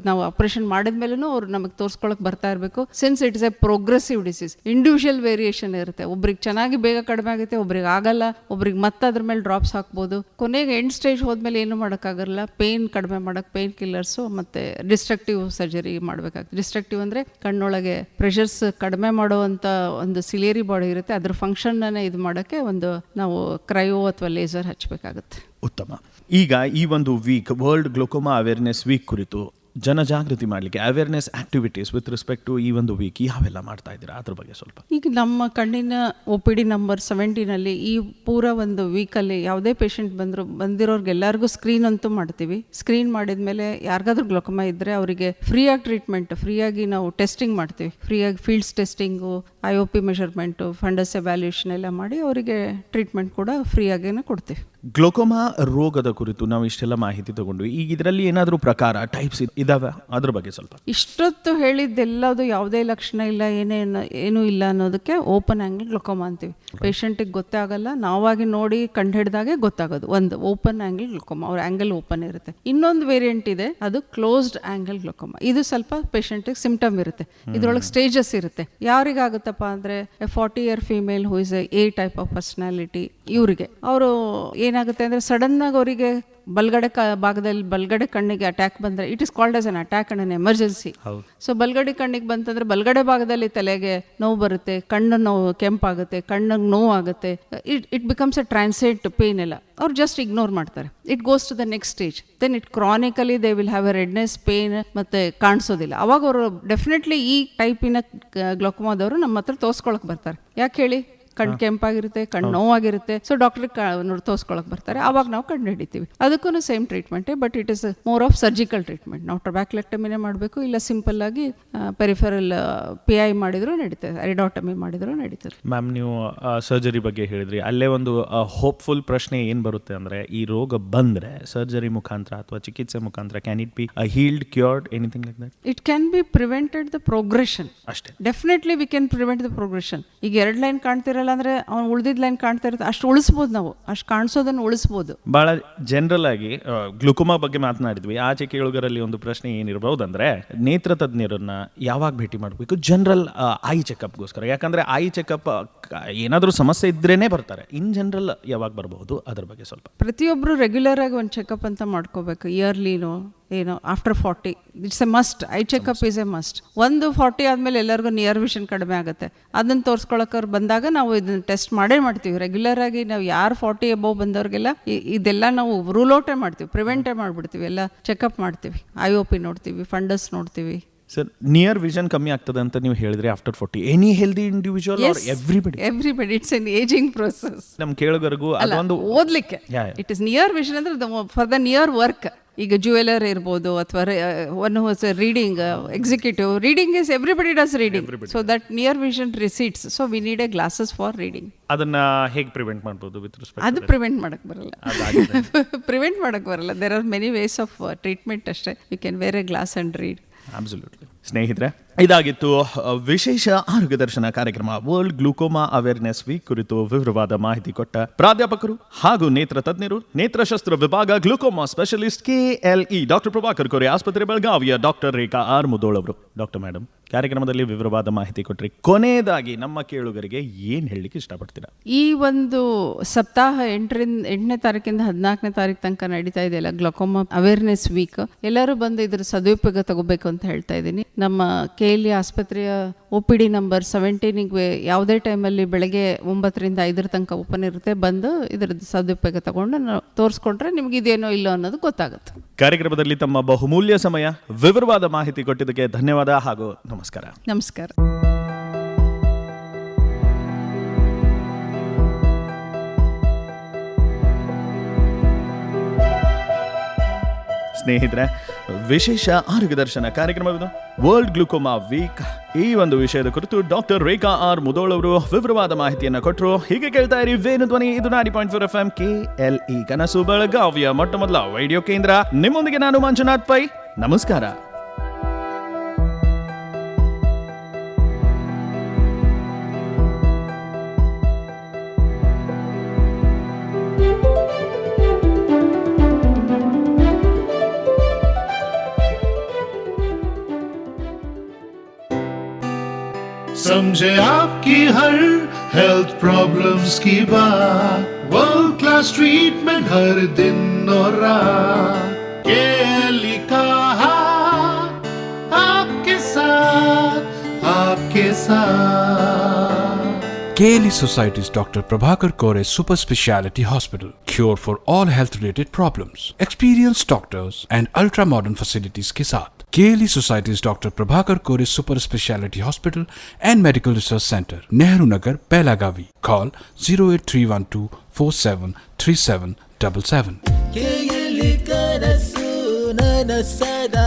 ನಾವು ಆಪರೇಷನ್ ಮಾಡಿದ್ಮೇಲೂ ಅವ್ರು ನಮಗೆ ತೋರಿಸ್ಕೊಳಕ್ ಬರ್ತಾ ಇರಬೇಕು. Since it is A progressive disease, individual variation ಇರುತ್ತೆ. ಒಬ್ರಿಗೆ ಚೆನ್ನಾಗಿ ಬೇಗ ಕಡಿಮೆ ಆಗುತ್ತೆ, ಒಬ್ರಿಗೆ ಆಗಲ್ಲ, ಒಬ್ರಿಗೆ ಮತ್ತೆ ಅದ್ರ ಮೇಲೆ ಡ್ರಾಪ್ಸ್ ಹಾಕ್ಬೋದು. ಕೊನೆಗೆ ಎಂಡ್ ಸ್ಟೇಜ್ ಹೋದ್ಮೇಲೆ ಏನು ಮಾಡೋಕ್ಕಾಗಲ್ಲ, ಪೇನ್ ಕಡಿಮೆ ಮಾಡೋಕ್ಕೆ ಪೇನ್ ಕಿಲ್ಲರ್ಸು ಮತ್ತು ಡಿಸ್ಟ್ರಕ್ಟಿವ್ ಸರ್ಜರಿ ಮಾಡಬೇಕಾಗ್ತದೆ. ಡಿಸ್ಟ್ರಕ್ಟಿವ್ ಅಂದರೆ ಕಣ್ಣೊಳಗೆ ಪ್ರೆಷರ್ಸ್ ಕಡಿಮೆ ಮಾಡುವಂಥ ಒಂದು ಸಿಲಿಯರಿ ಬಾಡಿ ಇರುತ್ತೆ, ಅದ್ರ ಫಂಕ್ಷನ್ನ ಇದು ಮಾಡೋಕ್ಕೆ ಒಂದು ನಾವು ಕ್ರಯೋ ಅಥವಾ ಲೇಸರ್ ಹಚ್ಚಬೇಕಾಗುತ್ತೆ. ಉತ್ತಮ. ಈಗ ಈ ಒಂದು week world glaucoma awareness week ಕುರಿತು ಜನಜಾಗೃತಿ ಮಾಡಲಿಕ್ಕೆ awareness activities with respect to ಈ ಒಂದು ವೀಕ್ ಯಾವೆಲ್ಲ ಮಾಡ್ತಾ ಇದ್ದೀರಾ ಅದ್ರ ಬಗ್ಗೆ ಸ್ವಲ್ಪ? ಈಗ ನಮ್ಮ ಕಣ್ಣಿನ OPD ನಂಬರ್ 17 ಈ ಪೂರ ಒಂದು ವೀಕಲ್ಲಿ ಯಾವುದೇ ಪೇಷಂಟ್ ಬಂದಿರೋರ್ಗೆಲ್ಲರಿಗೂ ಸ್ಕ್ರೀನ್ ಅಂತೂ ಮಾಡ್ತೀವಿ. ಸ್ಕ್ರೀನ್ ಮಾಡಿದ್ಮೇಲೆ ಯಾರಿಗಾದ್ರೂ ಗ್ಲೋಕೋಮಾ ಇದ್ದರೆ ಅವರಿಗೆ ಫ್ರೀಯಾಗಿ ಟ್ರೀಟ್ಮೆಂಟ್, ಫ್ರೀಯಾಗಿ ನಾವು ಟೆಸ್ಟಿಂಗ್ ಮಾಡ್ತೀವಿ. ಫ್ರೀಯಾಗಿ fields testing, IOP measurement, fundus evaluation ಎಲ್ಲ ಮಾಡಿ ಅವರಿಗೆ ಟ್ರೀಟ್ಮೆಂಟ್ ಕೂಡ ಫ್ರೀಯಾಗೇನೆ ಕೊಡ್ತೀವಿ. ಗ್ಲೋಕೋಮಾ ರೋಗದ ಕುರಿತು ನಾವು ಇಷ್ಟೆಲ್ಲ ಮಾಹಿತಿ ತಗೊಂಡ್ವಿ. ಈಗ ಇದರಲ್ಲಿ ಏನಾದರೂ ಪ್ರಕಾರ ಟೈಪ್ಸ್ ಇದಾವೆ ಅದ್ರ ಬಗ್ಗೆ ಸ್ವಲ್ಪ? ಇಷ್ಟೊತ್ತು ಹೇಳಿದ್ದೆಲ್ಲದು ಯಾವುದೇ ಲಕ್ಷಣ ಇಲ್ಲ, ಏನೂ ಇಲ್ಲ ಅನ್ನೋದಕ್ಕೆ ಓಪನ್ ಆಂಗಲ್ ಗ್ಲೋಕೋಮಾ ಅಂತೀವಿ. ಪೇಷಂಟಿಗೆ ಗೊತ್ತೇ ಆಗಲ್ಲ, ನಾವಾಗಿ ನೋಡಿ ಕಂಡು ಹಿಡಿದಾಗೆ ಗೊತ್ತಾಗೋದು. ಒಂದು ಓಪನ್ ಆಂಗಲ್ ಗ್ಲೋಕೋಮಾ, ಅವ್ರ ಆಂಗಲ್ ಓಪನ್ ಇರುತ್ತೆ. ಇನ್ನೊಂದು ವೇರಿಯಂಟ್ ಇದೆ, ಅದು ಕ್ಲೋಸ್ಡ್ ಆಂಗಲ್ ಗ್ಲೋಕೋಮಾ. ಇದು ಸ್ವಲ್ಪ ಪೇಷಂಟಿಗೆ ಸಿಂಪ್ಟಮ್ ಇರುತ್ತೆ, ಇದರೊಳಗೆ ಸ್ಟೇಜಸ್ ಇರುತ್ತೆ. ಯಾರಿಗಾಗುತ್ತಪ್ಪ ಅಂದರೆ 40-year female who is A type of personality, ಇವರಿಗೆ ಅವರು ಏನಾಗುತ್ತೆ ಅಂದರೆ ಸಡನ್ನಾಗಿ ಅವರಿಗೆ ಬಲ್ಗಡೆ ಕಣ್ಣಿಗೆ ಅಟ್ಯಾಕ್ ಬಂದರೆ it is called as an attack and an emergency. So ಬಲ್ಗಡೆ ಕಣ್ಣಿಗೆ ಬಂತಂದ್ರೆ ಬಲ್ಗಡೆ ಭಾಗದಲ್ಲಿ ತಲೆಗೆ ನೋವು ಬರುತ್ತೆ, ಕಣ್ಣು ನೋವು ಕೆಂಪಾಗುತ್ತೆ, ಕಣ್ಣಿಗೆ ನೋವು ಆಗುತ್ತೆ. It becomes a transient pain ಎಲ್ಲ. ಅವ್ರು ಜಸ್ಟ್ ಇಗ್ನೋರ್ ಮಾಡ್ತಾರೆ. It goes to the next stage. Then it chronically they will have a redness, pain ಮತ್ತೆ ಕಾಣಿಸೋದಿಲ್ಲ. ಅವಾಗ ಅವರು ಡೆಫಿನೆಟ್ಲಿ ಈ ಟೈಪಿನ ಗ್ಲೋಕೋಮಾದವರು ನಮ್ಮ ಹತ್ರ ತೋರಿಸ್ಕೊಳಕ್ ಬರ್ತಾರೆ. ಯಾಕೆ ಹೇಳಿ? ಕಣ್ಣು ಕೆಂಪಾಗಿರುತ್ತೆ, ಕಣ್ಣು ನೋವಾಗಿರುತ್ತೆ. ಸೊ ಡಾಕ್ಟ್ರಿಗೆ ತೋರಿಸ್ಕೊಳಕ್ ಬರ್ತಾರೆ, ಆವಾಗ ನಾವು ಕಂಡು ಹಿಡಿತೀವಿ. ಅದಕ್ಕೂ ಸೇಮ್ ಟ್ರೀಟ್ಮೆಂಟೇ, but it is more of surgical treatment. ನಾವು ಟ್ರಬ್ಯಾಕ್ಯುಲೆಕ್ಟಮಿನೇ ಮಾಡಬೇಕು, ಇಲ್ಲ ಸಿಂಪಲ್ ಆಗಿ ಪೆರಿಫೆರಲ್ PI ಮಾಡಿದ್ರು ನಡೀತದೆ, ಐಡಾಟಮಿ ಮಾಡಿದ್ರು ನಡೀತದೆ. ಮ್ಯಾಮ್, ನೀವು ಸರ್ಜರಿ ಬಗ್ಗೆ ಹೇಳಿದ್ರಿ. ಅಲ್ಲೇ ಒಂದು ಹೋಪ್ಫುಲ್ ಪ್ರಶ್ನೆ ಏನು ಬರುತ್ತೆ ಅಂದರೆ, ಈ ರೋಗ ಬಂದರೆ ಸರ್ಜರಿ ಮುಖಾಂತರ ಅಥವಾ ಚಿಕಿತ್ಸೆ ಮುಖಾಂತರ can it be healed, cured, anything like that? It can be prevented the progression. ಅಷ್ಟೇ, definitely we can prevent the progression. ಈಗ 2 ಲೈನ್ ಕಾಣ್ತಿರೋ ಇರಲ್ಲ ಅಂದರೆ ಅವ್ನು ಉಳಿದಿದ್ದ ಲೈನ್ ಕಾಣ್ತಾ ಇರುತ್ತೆ, ಅಷ್ಟು ಉಳಿಸ್ಬೋದು ನಾವು, ಅಷ್ಟು ಕಾಣಿಸೋದನ್ನು ಉಳಿಸ್ಬೋದು. ಭಾಳ ಜನರಲ್ ಆಗಿ ಗ್ಲುಕೋಮಾ ಬಗ್ಗೆ ಮಾತನಾಡಿದ್ವಿ. ಆಚೆ ಕೇಳುಗರಲ್ಲಿ ಒಂದು ಪ್ರಶ್ನೆ ಏನಿರಬಹುದು ಅಂದರೆ, ನೇತ್ರ ತಜ್ಞರನ್ನ ಯಾವಾಗ ಭೇಟಿ ಮಾಡಬೇಕು ಜನರಲ್ ಐ ಚೆಕಪ್ಗೋಸ್ಕರ? ಯಾಕಂದರೆ ಐ ಚೆಕಪ್ ಏನಾದರೂ ಸಮಸ್ಯೆ ಇದ್ರೇ ಬರ್ತಾರೆ. ಇನ್ ಜನರಲ್ ಯಾವಾಗ ಬರಬಹುದು ಅದ್ರ ಬಗ್ಗೆ ಸ್ವಲ್ಪ. ಪ್ರತಿಯೊಬ್ಬರು ರೆಗ್ಯುಲರ್ ಆಗಿ ಒಂದು ಚೆಕಪ್ ಅಂತ ಮಾಡ್ಕೋಬೇಕು, ಇಯರ್ಲಿನೋ ಏನೋ after 40. It's A must. I checkup is A must. ಒಂದು 40 ಆದಮೇಲೆ ಎಲ್ಲರಿಗೂ ನಿಯರ್ ವಿಷನ್ ಕಡಿಮೆ ಆಗುತ್ತೆ. ಅದನ್ನು ತೋರಿಸ್ಕೊಳಕ್ಕೆ ಬಂದಾಗ ನಾವು ಇದನ್ನು ಟೆಸ್ಟ್ ಮಾಡೇ ಮಾಡ್ತೀವಿ. ರೆಗ್ಯುಲರ್ ಆಗಿ ನಾವು ಯಾರು 40 ಅಬೌವ್ ಬಂದವ್ರಿಗೆಲ್ಲ ಇದೆಲ್ಲ ನಾವು ರೂಲ್ ಔಟೇ ಮಾಡ್ತೀವಿ, ಪ್ರಿವೆಂಟೇ ಮಾಡಿಬಿಡ್ತೀವಿ. ಎಲ್ಲ ಚೆಕಪ್ ಮಾಡ್ತೀವಿ, IOP ನೋಡ್ತೀವಿ, ಫಂಡಸ್ ನೋಡ್ತೀವಿ. ಸರ್, ನಿಯರ್ ವಿಷನ್ ಕಮ್ಮಿ ಆಗ್ತದೆ ಅಂತ ನೀವು ಹೇಳಿದ್ರೆ after 40 any healthy individual or everybody it's an ageing process. ನಮ್ಮ ಕೇಳುಗರಿಗೂ ಅದೊಂದು ಓದಲಿಕ್ಕೆ ಇಟ್ ಇಸ್ ನಿಯರ್ ವಿಷನ್ ಅಂದ್ರೆ ಫಾರ್ ದ ನಿಯರ್ ವರ್ಕ್. ಈಗ ಜ್ಯುವೆಲರ್ ಇರ್ಬೋದು ಅಥವಾ one was reading, executive reading is everybody does reading. So that near vision recedes. So we need a glasses for reading. ಅದನ್ನ ಹೇಗೆ ಪ್ರಿವೆಂಟ್ ಮಾಡ್ಬೋದು ವಿತ್ ರೆಸ್ಪೆಕ್ಟ್? ಅದು ಪ್ರಿವೆಂಟ್ ಮಾಡಕ್ ಬರಲ್ಲ. ಪ್ರಿವೆಂಟ್ ಮಾಡಕ್ ಬರಲ್ಲ. There are many ways of treatment ಅಷ್ಟೇ. You can wear a glass and read. Absolutely. ಸ್ನೇಹಿತರೆ, ಇದಾಗಿತ್ತು ವಿಶೇಷ ಆರೋಗ್ಯ ದರ್ಶನ ಕಾರ್ಯಕ್ರಮ. ವರ್ಲ್ಡ್ ಗ್ಲೂಕೋಮಾ ಅವೇರ್ನೆಸ್ ವೀಕ್ ಕುರಿತು ವಿವರವಾದ ಮಾಹಿತಿ ಕೊಟ್ಟ ಪ್ರಾಧ್ಯಾಪಕರು ಹಾಗೂ ನೇತ್ರ ತಜ್ಞರು, ನೇತ್ರಶಸ್ತ್ರ ವಿಭಾಗ glaucoma specialist KLE doctor Prabhakar Kore, ಆಸ್ಪತ್ರೆ ಬೆಳಗಾವಿಯ ಡಾಕ್ಟರ್ ರೇಖಾ ಆರ್ ಮುದೋಳ್ ಅವರು. ಡಾಕ್ಟರ್ ಮೇಡಮ್, ಕಾರ್ಯಕ್ರಮದಲ್ಲಿ ವಿವರವಾದ ಮಾಹಿತಿ ಕೊಟ್ರಿ. ಕೊನೆಯದಾಗಿ ನಮ್ಮ ಕೇಳುಗರಿಗೆ ಏನು ಹೇಳಲಿಕ್ಕೆ ಇಷ್ಟಪಡ್ತೀರಾ? ಈ ಒಂದು ಸಪ್ತಾಹ 8ನೇ ತಾರೀಕಿಂದ 14ನೇ ತಾರೀಕು ತನಕ ನಡೀತಾ ಇದೆಯಲ್ಲ ಗ್ಲೋಕೋಮಾ ಅವೇರ್ನೆಸ್ ವೀಕ್, ಎಲ್ಲರೂ ಬಂದು ಇದ್ರ ಸದುಪಯೋಗ ತಗೋಬೇಕು ಅಂತ ಹೇಳ್ತಾ ಇದ್ದೀನಿ. ನಮ್ಮ KLE ಆಸ್ಪತ್ರೆಯ OPD ನಂಬರ್ 17ಗೆ ಯಾವುದೇ ಟೈಮಲ್ಲಿ ಬೆಳಗ್ಗೆ 9ರಿಂದ 5 ತನಕ ಓಪನ್ ಇರುತ್ತೆ. ಬಂದು ಇದ್ರದ್ದು ಸದುಪಯೋಗ ತಗೊಂಡು ನಾವು ತೋರಿಸ್ಕೊಂಡ್ರೆ ನಿಮ್ಗೆ ಇದೇನೋ ಇಲ್ಲೋ ಅನ್ನೋದು ಗೊತ್ತಾಗುತ್ತೆ. ಕಾರ್ಯಕ್ರಮದಲ್ಲಿ ತಮ್ಮ ಬಹುಮೂಲ್ಯ ಸಮಯ, ವಿವರವಾದ ಮಾಹಿತಿ ಕೊಟ್ಟಿದ್ದಕ್ಕೆ ಧನ್ಯವಾದ ಹಾಗೂ ನಮಸ್ಕಾರ. ನಮಸ್ಕಾರ. ಸ್ನೇಹಿತರೆ, ವಿಶೇಷ ಆರೋಗ್ಯ ದರ್ಶನ ಕಾರ್ಯಕ್ರಮವಿದು ವರ್ಲ್ಡ್ ಗ್ಲೂಕೋಮಾ ವೀಕ್. ಈ ಒಂದು ವಿಷಯದ ಕುರಿತು ಡಾಕ್ಟರ್ ರೇಖಾ ಆರ್ ಮುದೋಳ್ ಅವರು ವಿವರವಾದ ಮಾಹಿತಿಯನ್ನು ಕೊಟ್ಟರು. ಹೀಗೆ ಕೇಳ್ತಾ ಇರಿ ವೇಣು ಧ್ವನಿ. ಇದು 90.4 FM KLE ಕನಸು ಬೆಳಗಾವಿಯ ಮೊಟ್ಟ ಮೊದಲ ರೇಡಿಯೋ ಕೇಂದ್ರ. ನಿಮ್ಮೊಂದಿಗೆ ನಾನು ಮಂಜುನಾಥ್ ಪೈ. ನಮಸ್ಕಾರ. समझे आपकी हर हेल्थ प्रॉब्लम्स की बात, वर्ल्ड क्लास ट्रीटमेंट हर दिन और रात। KLE का हाथ आपके साथ, आपके साथ। KLE Society's Dr. Prabhakar Kore Super Speciality Hospital. Cure for all health related problems. Experienced doctors and ultra modern facilities के साथ KLE Society's Dr. Prabhakar Kore Super Speciality Hospital and Medical Research Center, Nehru Nagar, Belagavi. Call 08312 473777. KLE ಕನಸು ನನಸದ